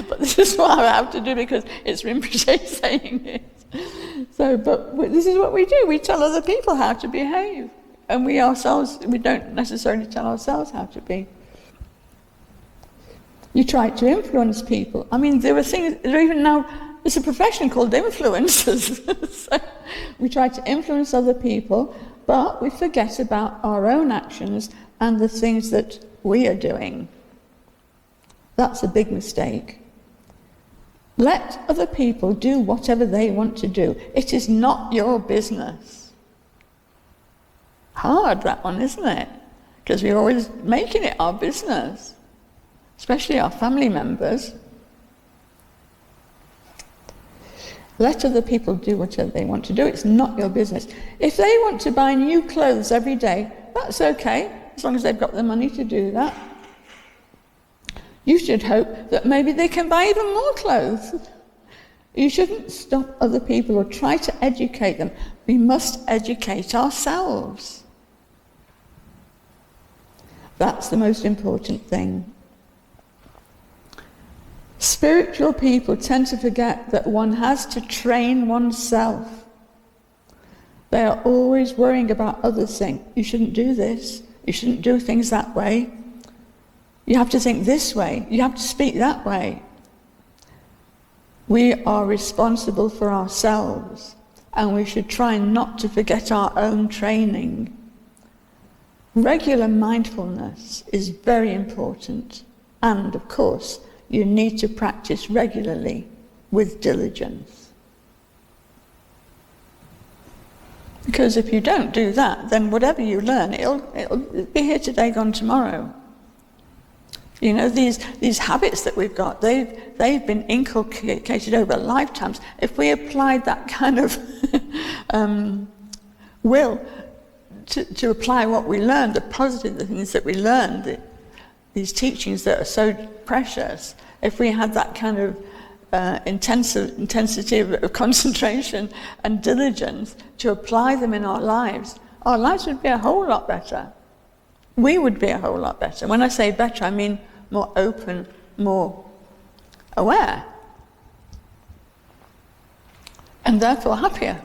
But this is what I have to do because it's Rinpoche saying it. So, but this is what we do. We tell other people how to behave. And we don't necessarily tell ourselves how to be. You try to influence people. I mean, there's a profession called influencers. So we try to influence other people, but we forget about our own actions and the things that we are doing. That's a big mistake. Let other people do whatever they want to do. It is not your business. Hard, that one, isn't it? Because we're always making it our business, especially our family members. Let other people do whatever they want to do. It's not your business. If they want to buy new clothes every day, that's okay, as long as they've got the money to do that. You should hope that maybe they can buy even more clothes. You shouldn't stop other people or try to educate them. We must educate ourselves. That's the most important thing. Spiritual people tend to forget that one has to train oneself. They are always worrying about others, saying, you shouldn't do this, you shouldn't do things that way, you have to think this way, you have to speak that way. We are responsible for ourselves, and we should try not to forget our own training. Regular mindfulness is very important, and of course, you need to practice regularly with diligence. Because if you don't do that, then whatever you learn, it'll be here today, gone tomorrow. These habits that we've got, they've been inculcated over lifetimes. If we applied that kind of will to apply what we learned, the positive things that we learned, these teachings that are so precious, if we had that kind of intensity of concentration and diligence to apply them in our lives would be a whole lot better. We would be a whole lot better. When I say better, I mean more open, more aware. and therefore happier.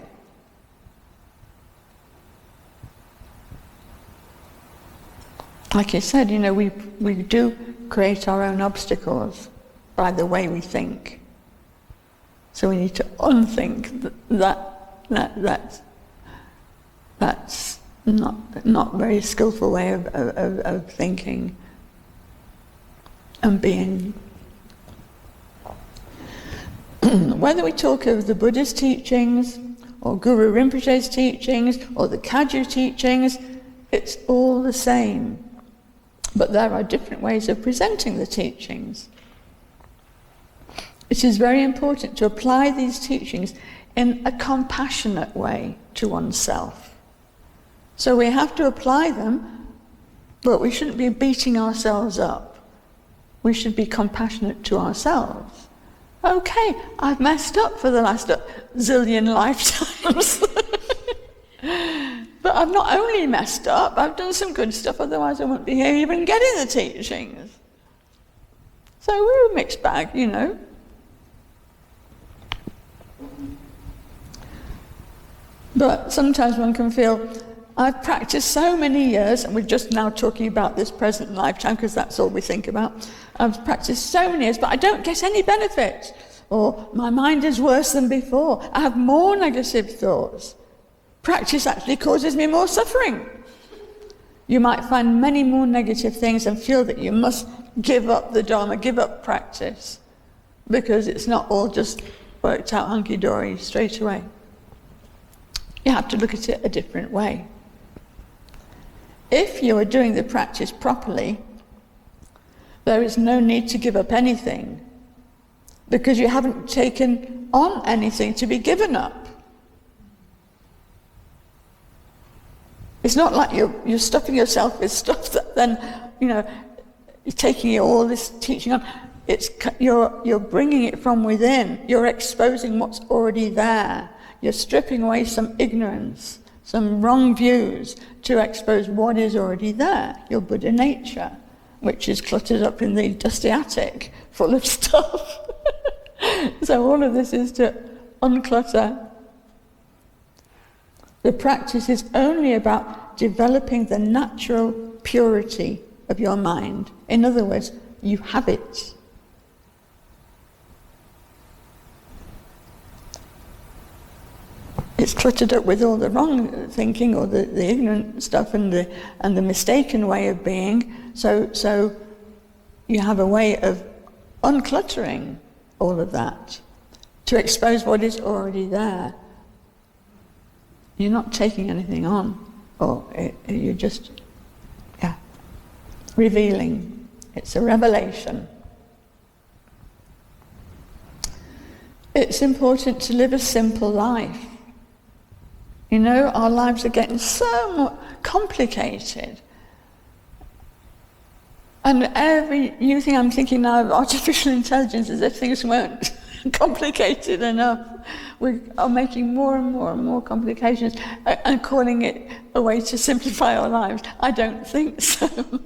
Like you said, we do create our own obstacles by the way we think. So we need to unthink that's not very skillful way of thinking and being. Whether we talk of the Buddha's teachings, or Guru Rinpoche's teachings, or the Kagyu teachings, it's all the same. But there are different ways of presenting the teachings. It is very important to apply these teachings in a compassionate way to oneself. So we have to apply them, but we shouldn't be beating ourselves up. We should be compassionate to ourselves. Okay, I've messed up for the last zillion lifetimes. But I've not only messed up, I've done some good stuff, otherwise I wouldn't be here even getting the teachings. So we're a mixed bag, But sometimes one can feel, I've practiced so many years, and we're just now talking about this present lifetime because that's all we think about. I've practiced so many years, but I don't get any benefit. Or my mind is worse than before. I have more negative thoughts. Practice actually causes me more suffering. You might find many more negative things and feel that you must give up the Dharma, give up practice, because it's not all just worked out hunky-dory straight away. You have to look at it a different way. If you are doing the practice properly, there is no need to give up anything, because you haven't taken on anything to be given up. It's not like you're stuffing yourself with stuff that then, you're taking all this teaching on. You're bringing it from within. You're exposing what's already there. You're stripping away some ignorance, some wrong views to expose what is already there, your Buddha nature, which is cluttered up in the dusty attic, full of stuff. So all of this is to unclutter. The practice is only about developing the natural purity of your mind. In other words, you have it. It's cluttered up with all the wrong thinking, or the ignorant stuff, and the mistaken way of being. So you have a way of uncluttering all of that to expose what is already there. You're not taking anything on, or you're just, revealing. It's a revelation. It's important to live a simple life. Our lives are getting so complicated. And every new thing I'm thinking now of artificial intelligence, as if things weren't complicated enough. We are making more and more and more complications and calling it a way to simplify our lives. I don't think so.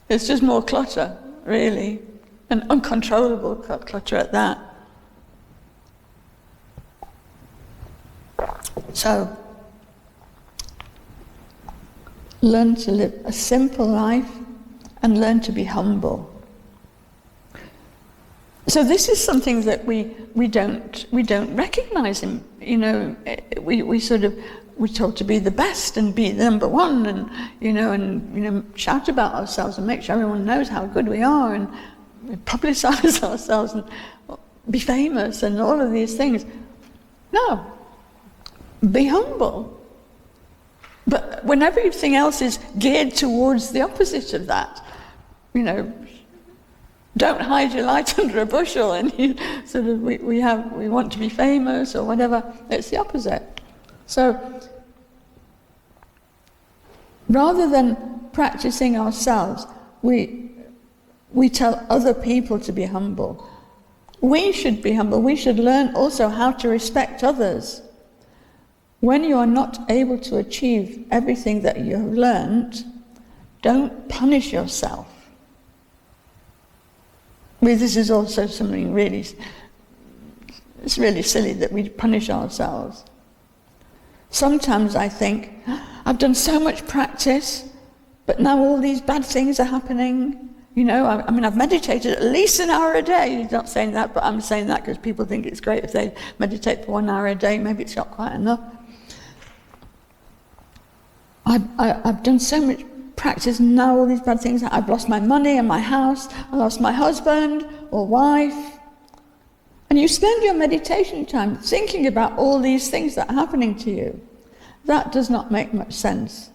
It's just more clutter, really, and uncontrollable clutter at that. So, learn to live a simple life and learn to be humble. So this is something that we don't recognize him. We talk to be the best and be the number one, and shout about ourselves and make sure everyone knows how good we are, and publicize ourselves and be famous and all of these things. No, be humble. But when everything else is geared towards the opposite of that, don't hide your light under a bushel, and we want to be famous or whatever. It's the opposite. So rather than practicing ourselves, we tell other people to be humble. We should be humble. We should learn also how to respect others. When you are not able to achieve everything that you have learned, don't punish yourself. This is also something really it's really silly that we punish ourselves. Sometimes I think, I've done so much practice, but now all these bad things are happening. I mean, I've meditated at least an hour a day. He's not saying that, but I'm saying that because people think it's great if they meditate for 1 hour a day. Maybe it's not quite enough. I've done so much practice, now all these bad things. I've lost my money and my house. I lost my husband or wife. And you spend your meditation time thinking about all these things that are happening to you. That does not make much sense.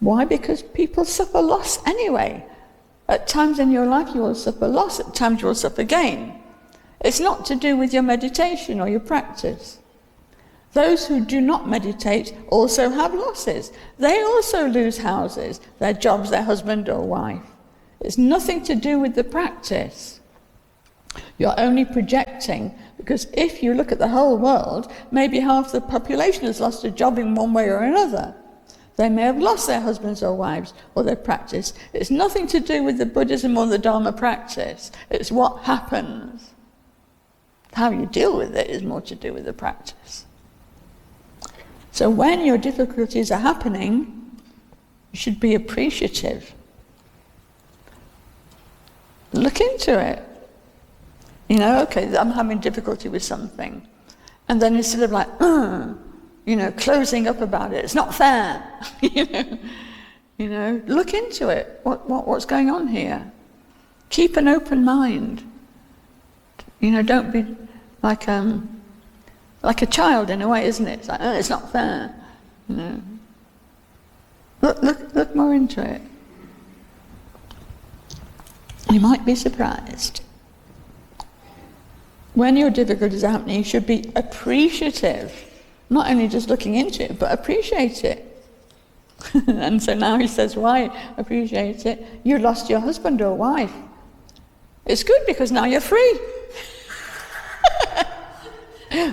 Why? Because people suffer loss anyway. At times in your life you will suffer loss, at times you will suffer gain. It's not to do with your meditation or your practice. Those who do not meditate also have losses. They also lose houses, their jobs, their husband or wife. It's nothing to do with the practice. You're only projecting, because if you look at the whole world, maybe half the population has lost a job in one way or another. They may have lost their husbands or wives or their practice. It's nothing to do with the Buddhism or the Dharma practice. It's what happens. How you deal with it is more to do with the practice. So when your difficulties are happening, you should be appreciative. Look into it. Okay, I'm having difficulty with something. And then instead of like, closing up about it, it's not fair. Look into it. What's going on here? Keep an open mind. Don't be like a child in a way, isn't it? It's like, it's not fair. Look more into it. You might be surprised. When your difficulties are happening, you should be appreciative. Not only just looking into it, but appreciate it. And so now he says, why appreciate it? You lost your husband or wife. It's good because now you're free.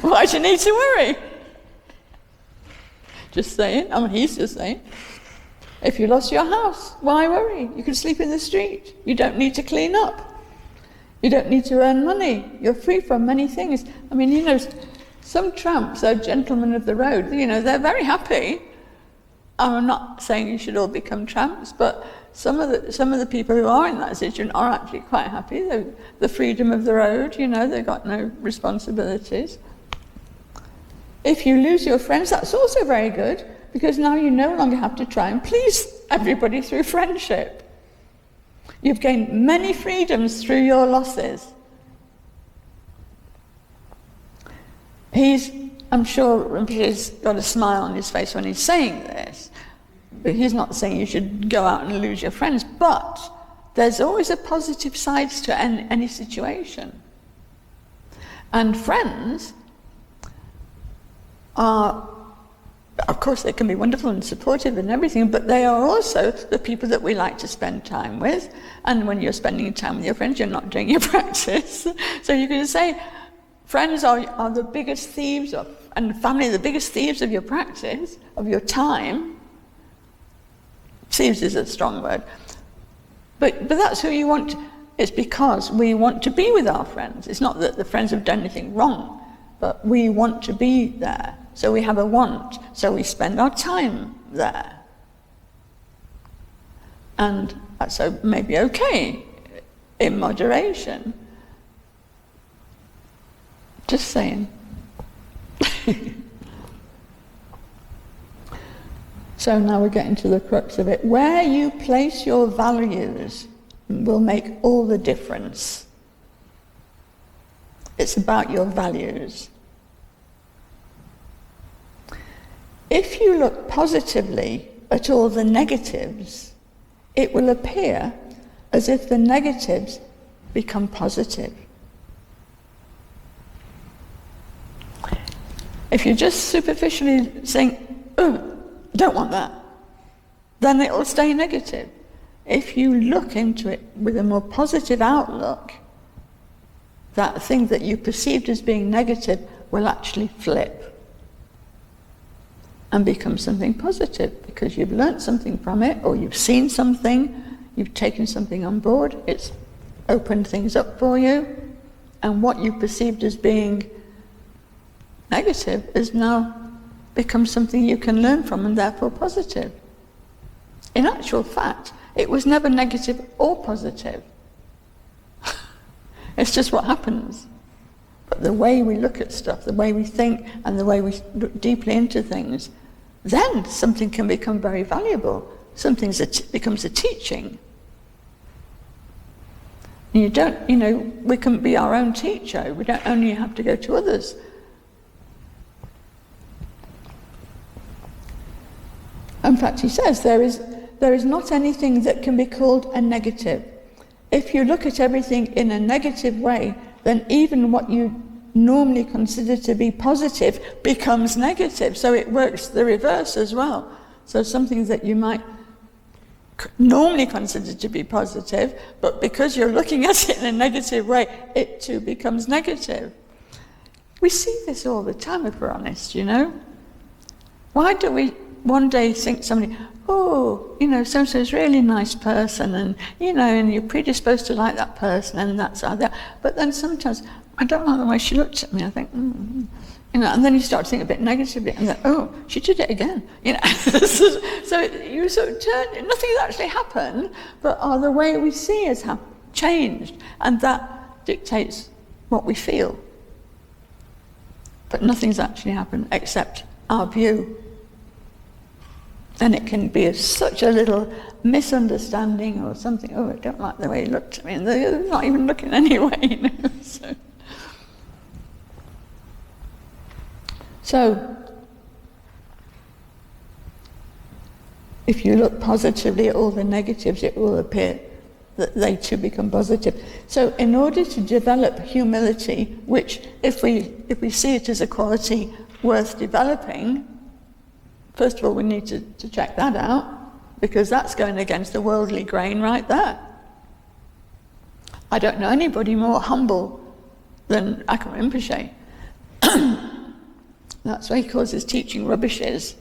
Why do you need to worry? Just saying. He's just saying. If you lost your house, why worry? You can sleep in the street. You don't need to clean up. You don't need to earn money. You're free from many things. Some tramps are gentlemen of the road. They're very happy. I'm not saying you should all become tramps, but some of the people who are in that situation are actually quite happy. The freedom of the road, they've got no responsibilities. If you lose your friends, that's also very good, because now you no longer have to try and please everybody through friendship. You've gained many freedoms through your losses. I'm sure Rinpoche's got a smile on his face when he's saying this, but he's not saying you should go out and lose your friends, but there's always a positive side to any situation. And friends are, of course, they can be wonderful and supportive and everything, but they are also the people that we like to spend time with. And when you're spending time with your friends, you're not doing your practice. So you can say, friends are the biggest thieves and family the biggest thieves of your practice, of your time. Thieves is a strong word. But that's who you want. It's because we want to be with our friends. It's not that the friends have done anything wrong, but we want to be there. So we have a want, so we spend our time there. And so maybe okay, in moderation. Just saying. So now we're getting to the crux of it. Where you place your values will make all the difference. It's about your values. If you look positively at all the negatives, it will appear as if the negatives become positive. If you're just superficially saying, oh, don't want that, then it will stay negative. If you look into it with a more positive outlook, that thing that you perceived as being negative will actually flip and become something positive, because you've learnt something from it, or you've seen something, you've taken something on board, it's opened things up for you, and what you perceived as being negative has now become something you can learn from and therefore positive. In actual fact, it was never negative or positive. It's just what happens. But the way we look at stuff, the way we think, and the way we look deeply into things, then something can become very valuable. Something becomes a teaching. And you don't, we can be our own teacher. We don't only have to go to others. In fact, he says there is not anything that can be called a negative. If you look at everything in a negative way, then even what you normally consider to be positive becomes negative. So it works the reverse as well. So something that you might normally consider to be positive, but because you're looking at it in a negative way, it too becomes negative. We see this all the time, if we're honest, Why do we one day think somebody, so-and-so is a really nice person, and, and you're predisposed to like that person, and that's how they are. But then sometimes, I don't like the way she looked at me, I think, and then you start to think a bit negatively, and then, she did it again, So you sort of turn, nothing's actually happened, but the way we see has changed, and that dictates what we feel. But nothing's actually happened except our view. And it can be such a little misunderstanding or something. I don't like the way he looked at me. And they're not even looking anyway, So, if you look positively at all the negatives, it will appear that they too become positive. So, in order to develop humility, which if we see it as a quality worth developing, first of all, we need to check that out, because that's going against the worldly grain right there. I don't know anybody more humble than Akong Rinpoche. That's why he calls his teaching rubbishes.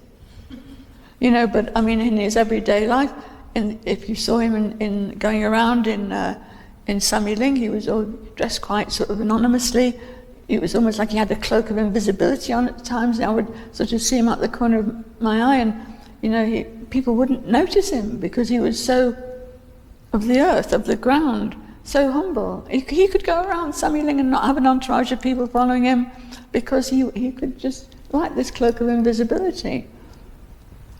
But I mean, in his everyday life, if you saw him in going around in Sami Ling, he was all dressed quite sort of anonymously. It was almost like he had a cloak of invisibility on at times. And I would sort of see him out the corner of my eye, and people wouldn't notice him because he was so of the earth, of the ground, so humble. He could go around Sami Ling and not have an entourage of people following him because he could just like this cloak of invisibility.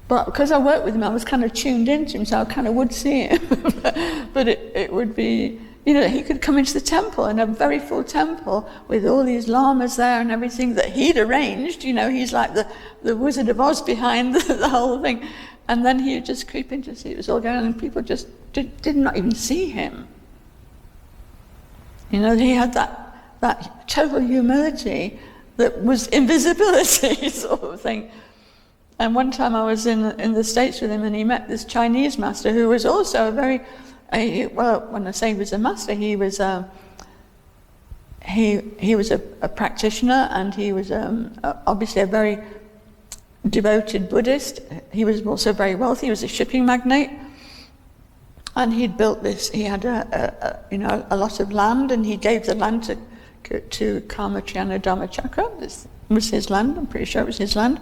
But because I worked with him, I was kind of tuned into him, so I kind of would see him. But it would be. He could come into the temple, in a very full temple, with all these lamas there and everything that he'd arranged. He's like the Wizard of Oz behind the whole thing. And then he'd just creep in to see it was all going on, and people just did not even see him. He had that total humility that was invisibility sort of thing. And one time I was in the States with him, and he met this Chinese master who was also a very... when I say he was a master, he was a practitioner, and he was obviously a very devoted Buddhist. He was also very wealthy. He was a shipping magnate, and he'd built this. He had a lot of land, and he gave the land to Karmatriana Dhammachakra. This was his land. I'm pretty sure it was his land.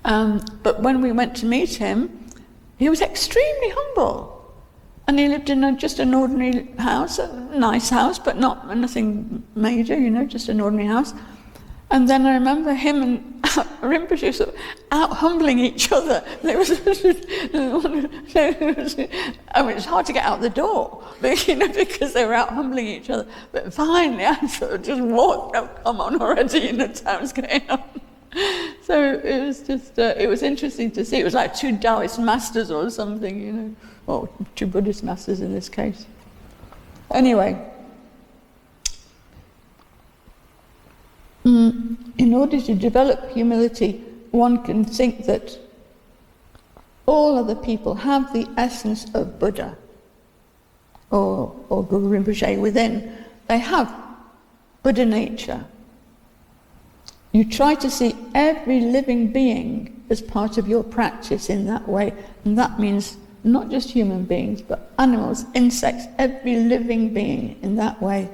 But when we went to meet him, he was extremely humble. And he lived in just an ordinary house, a nice house, but nothing major, just an ordinary house. And then I remember him and Rinpoche sort of out-humbling each other. It's hard to get out the door, because they were out-humbling each other. But finally, I sort of just walked, come on already, time's going on. So it was just, it was interesting to see. It was like two Taoist masters or something, or two Buddhist masters in this case. Anyway, in order to develop humility, one can think that all other people have the essence of Buddha or Guru Rinpoche within. They have Buddha nature. You try to see every living being as part of your practice in that way, and that means not just human beings, but animals, insects, every living being in that way.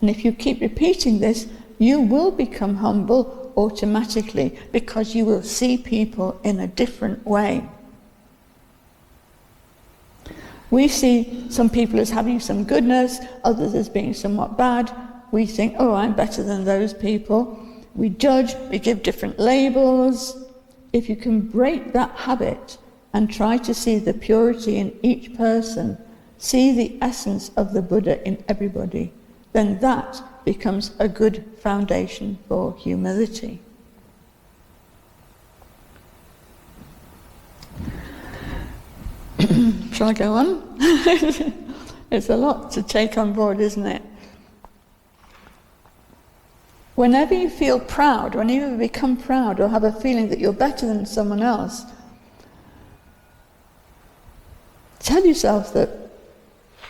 And if you keep repeating this, you will become humble automatically, because you will see people in a different way. We see some people as having some goodness, others as being somewhat bad. We think, oh, I'm better than those people. We judge, we give different labels. If you can break that habit and try to see the purity in each person, see the essence of the Buddha in everybody, then that becomes a good foundation for humility. Shall I go on? It's a lot to take on board, isn't it? Whenever you feel proud, whenever you become proud or have a feeling that you're better than someone else, tell yourself that,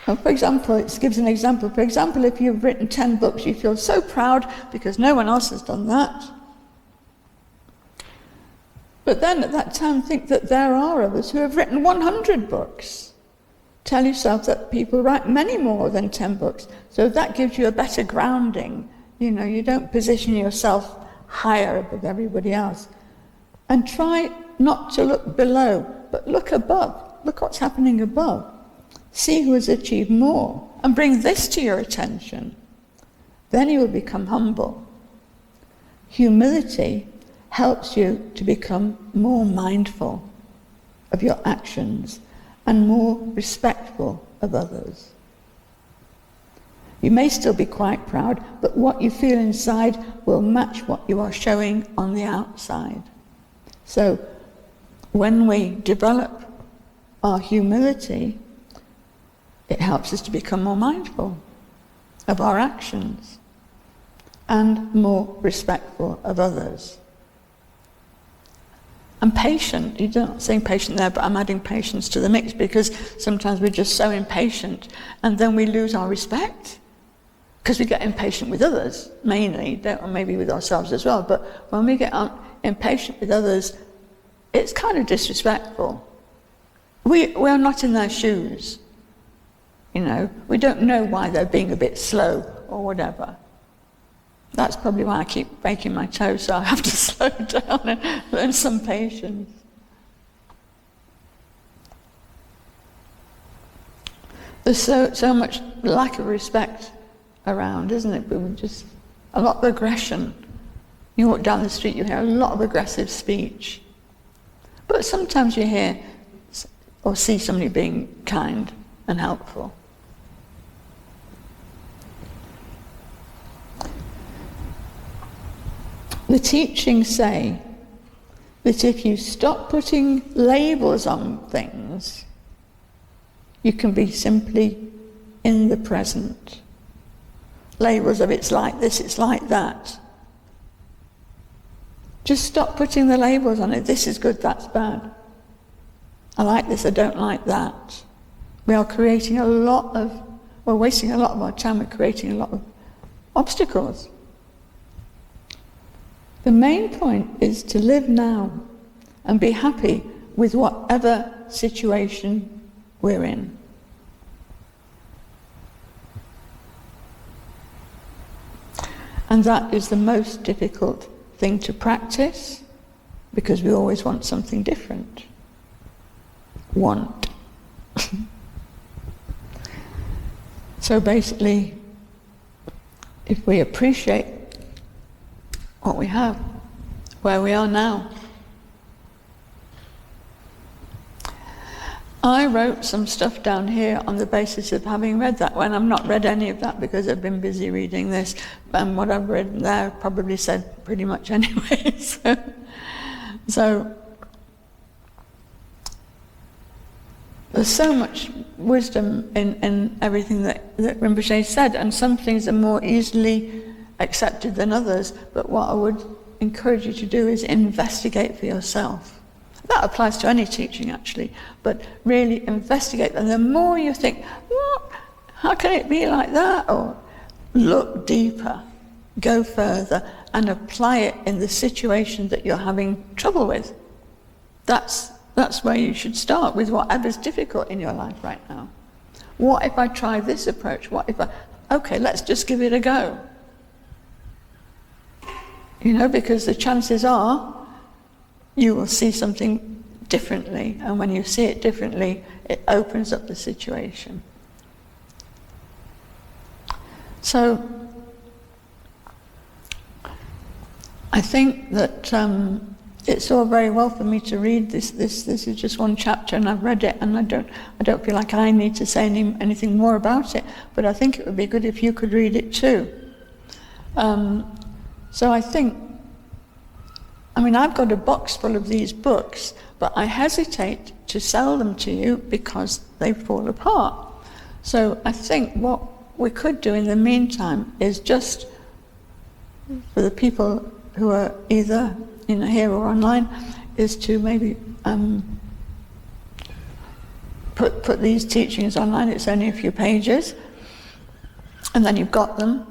for example, it gives an example. For example, if you've written 10 books, you feel so proud because no one else has done that. But then at that time, think that there are others who have written 100 books. Tell yourself that people write many more than 10 books. So that gives you a better grounding. You know, you don't position yourself higher above everybody else. And try not to look below, but look above. Look what's happening above. See who has achieved more. And bring this to your attention. Then you will become humble. Humility helps you to become more mindful of your actions and more respectful of others. You may still be quite proud, but what you feel inside will match what you are showing on the outside. So when we develop our humility, it helps us to become more mindful of our actions and more respectful of others. And patient, you're not saying patient there, but I'm adding patience to the mix because sometimes we're just so impatient and then we lose our respect because we get impatient with others, mainly, or maybe with ourselves as well, but when we get impatient with others, it's kind of disrespectful. We're not in their shoes, you know, we don't know why they're being a bit slow or whatever. That's probably why I keep breaking my toes, so I have to slow down and learn some patience. There's so much lack of respect around, isn't it? But just a lot of aggression. You walk down the street, you hear a lot of aggressive speech. But sometimes you hear or see somebody being kind and helpful. The teachings say that if you stop putting labels on things, you can be simply in the present. Labels of it's like this, it's like that. Just stop putting the labels on it. This is good, that's bad. I like this, I don't like that. We are creating we're wasting a lot of our time, we're creating a lot of obstacles. The main point is to live now and be happy with whatever situation we're in. And that is the most difficult thing to practice because we always want something different. Want. So basically, if we appreciate what we have, where we are now. I wrote some stuff down here on the basis of having read that one. I've not read any of that because I've been busy reading this, and what I've read there probably said pretty much anyway. So there's so much wisdom in everything that Rinpoche said, and some things are more easily accepted than others, but what I would encourage you to do is investigate for yourself. That applies to any teaching actually, but really investigate. And the more you think, what? How can it be like that? Or look deeper, go further, and apply it in the situation that you're having trouble with. That's where you should start, with whatever's difficult in your life right now. What if I try this approach? Okay, let's just give it a go. because the chances are you will see something differently, and when you see it differently, it opens up the situation. So I think that it's all very well for me to read this. This is just one chapter, and I've read it, and I don't feel like I need to say anything more about it. But I think it would be good if you could read it too. So I think, I've got a box full of these books, but I hesitate to sell them to you because they fall apart. So I think what we could do in the meantime is just, for the people who are either here or online, is to maybe put these teachings online. It's only a few pages, and then you've got them.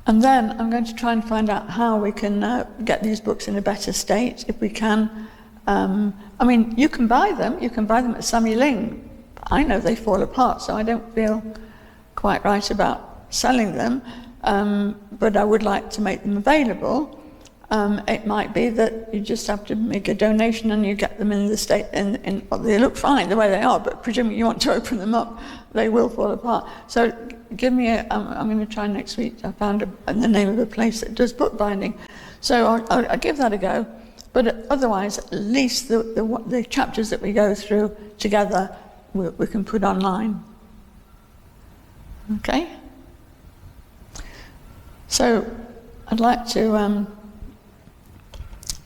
And then I'm going to try and find out how we can get these books in a better state, if we can. You can buy them. You can buy them at Sammy Ling. I know they fall apart, so I don't feel quite right about selling them. But I would like to make them available. It might be that you just have to make a donation and you get them in the state, well, they look fine the way they are, but presuming you want to open them up, they will fall apart. So give me I'm going to try next week. I found the name of a place that does bookbinding. So I'll give that a go. But otherwise, at least the chapters that we go through together, we can put online. Okay? So I'd like to,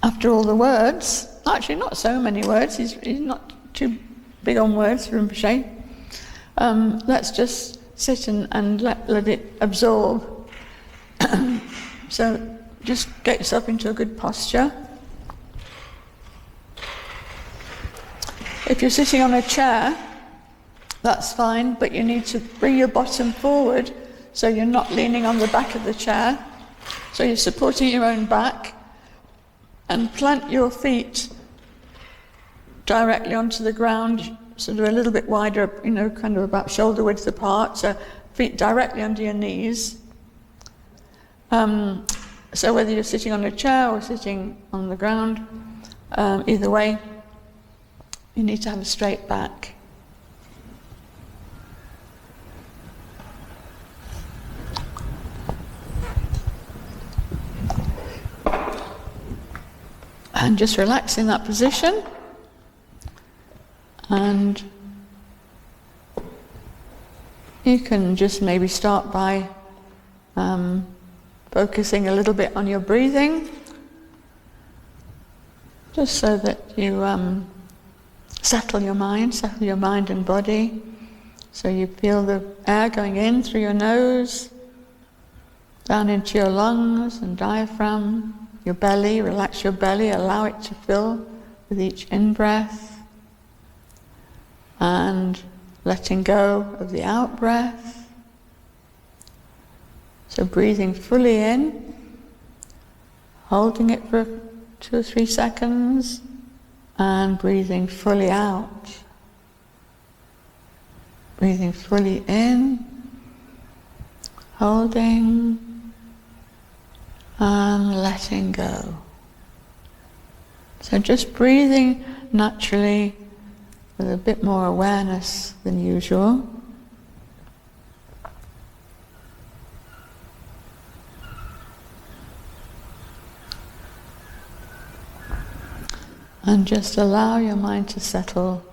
after all the words, actually not so many words, he's not too big on words, Rinpoche. Let's just sit and let it absorb. So just get yourself into a good posture. If you're sitting on a chair, that's fine, but you need to bring your bottom forward so you're not leaning on the back of the chair. So you're supporting your own back, and plant your feet directly onto the ground, sort of a little bit wider, kind of about shoulder width apart, so feet directly under your knees. So whether you're sitting on a chair or sitting on the ground, either way, you need to have a straight back. And just relax in that position. And you can just maybe start by focusing a little bit on your breathing, just so that you settle your mind and body. So you feel the air going in through your nose, down into your lungs and diaphragm, your belly. Relax your belly, allow it to fill with each in-breath, and letting go of the out-breath. So breathing fully in, holding it for 2 or 3 seconds, and breathing fully out. Breathing fully in, holding, and letting go. So just breathing naturally with a bit more awareness than usual. And just allow your mind to settle.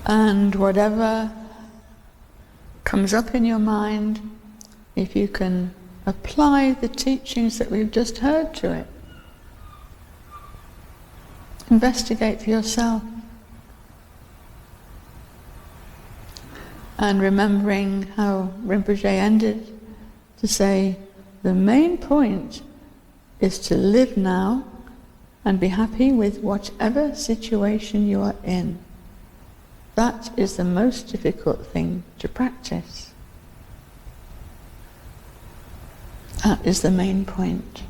And whatever comes up in your mind, if you can apply the teachings that we've just heard to it, investigate for yourself. And remembering how Rinpoche ended to say, the main point is to live now and be happy with whatever situation you are in. That is the most difficult thing to practice. That is the main point.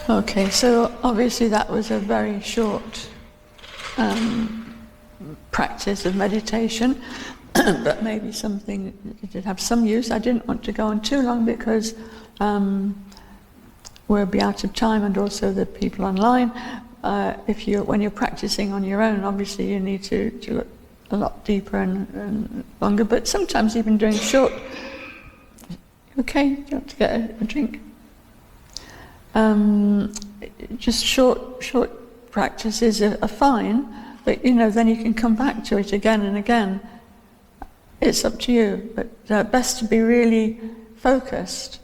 Okay, so obviously that was a very short practice of meditation, but maybe something that did have some use. I didn't want to go on too long because we'll be out of time, and also the people online. When you're practicing on your own, obviously you need to look a lot deeper and longer, but sometimes even doing short. Okay, do you want to get a drink? Just short practices are fine, but then you can come back to it again and again. It's up to you, but best to be really focused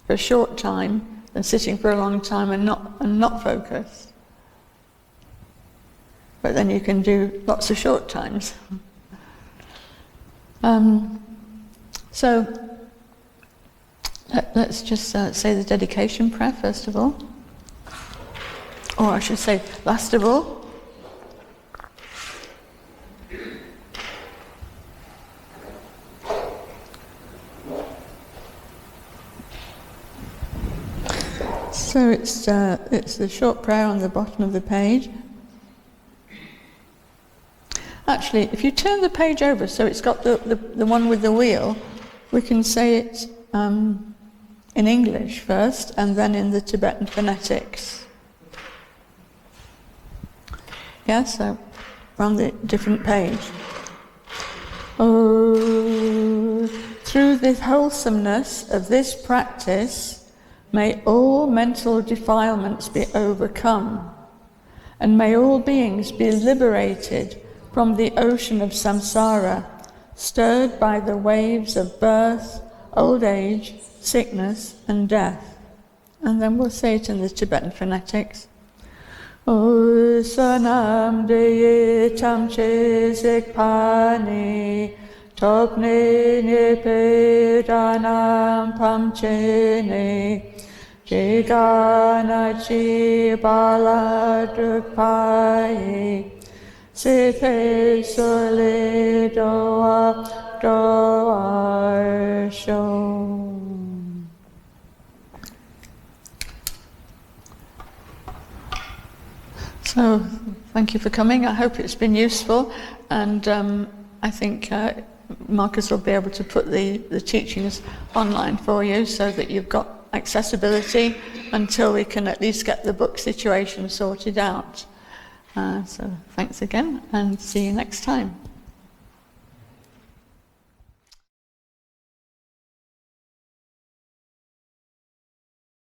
for a short time than sitting for a long time and not focused. But then you can do lots of short times. So let's just say the dedication prayer first of all. Or I should say, last of all. So it's the short prayer on the bottom of the page. Actually, if you turn the page over, so it's got the one with the wheel, we can say it in English first, and then in the Tibetan phonetics. Yeah, so we're on the different page. Oh, through the wholesomeness of this practice, may all mental defilements be overcome, and may all beings be liberated from the ocean of samsara, stirred by the waves of birth, old age, sickness, and death. And then we'll say it in the Tibetan phonetics. O sanam deye tamche zekpani, topne nepe danam pamchene, jigana chi baladrukpaye, sepe sole doa doa sho. So, thank you for coming. I hope it's been useful, and I think Marcus will be able to put the teachings online for you so that you've got accessibility until we can at least get the book situation sorted out. So, thanks again, and see you next time.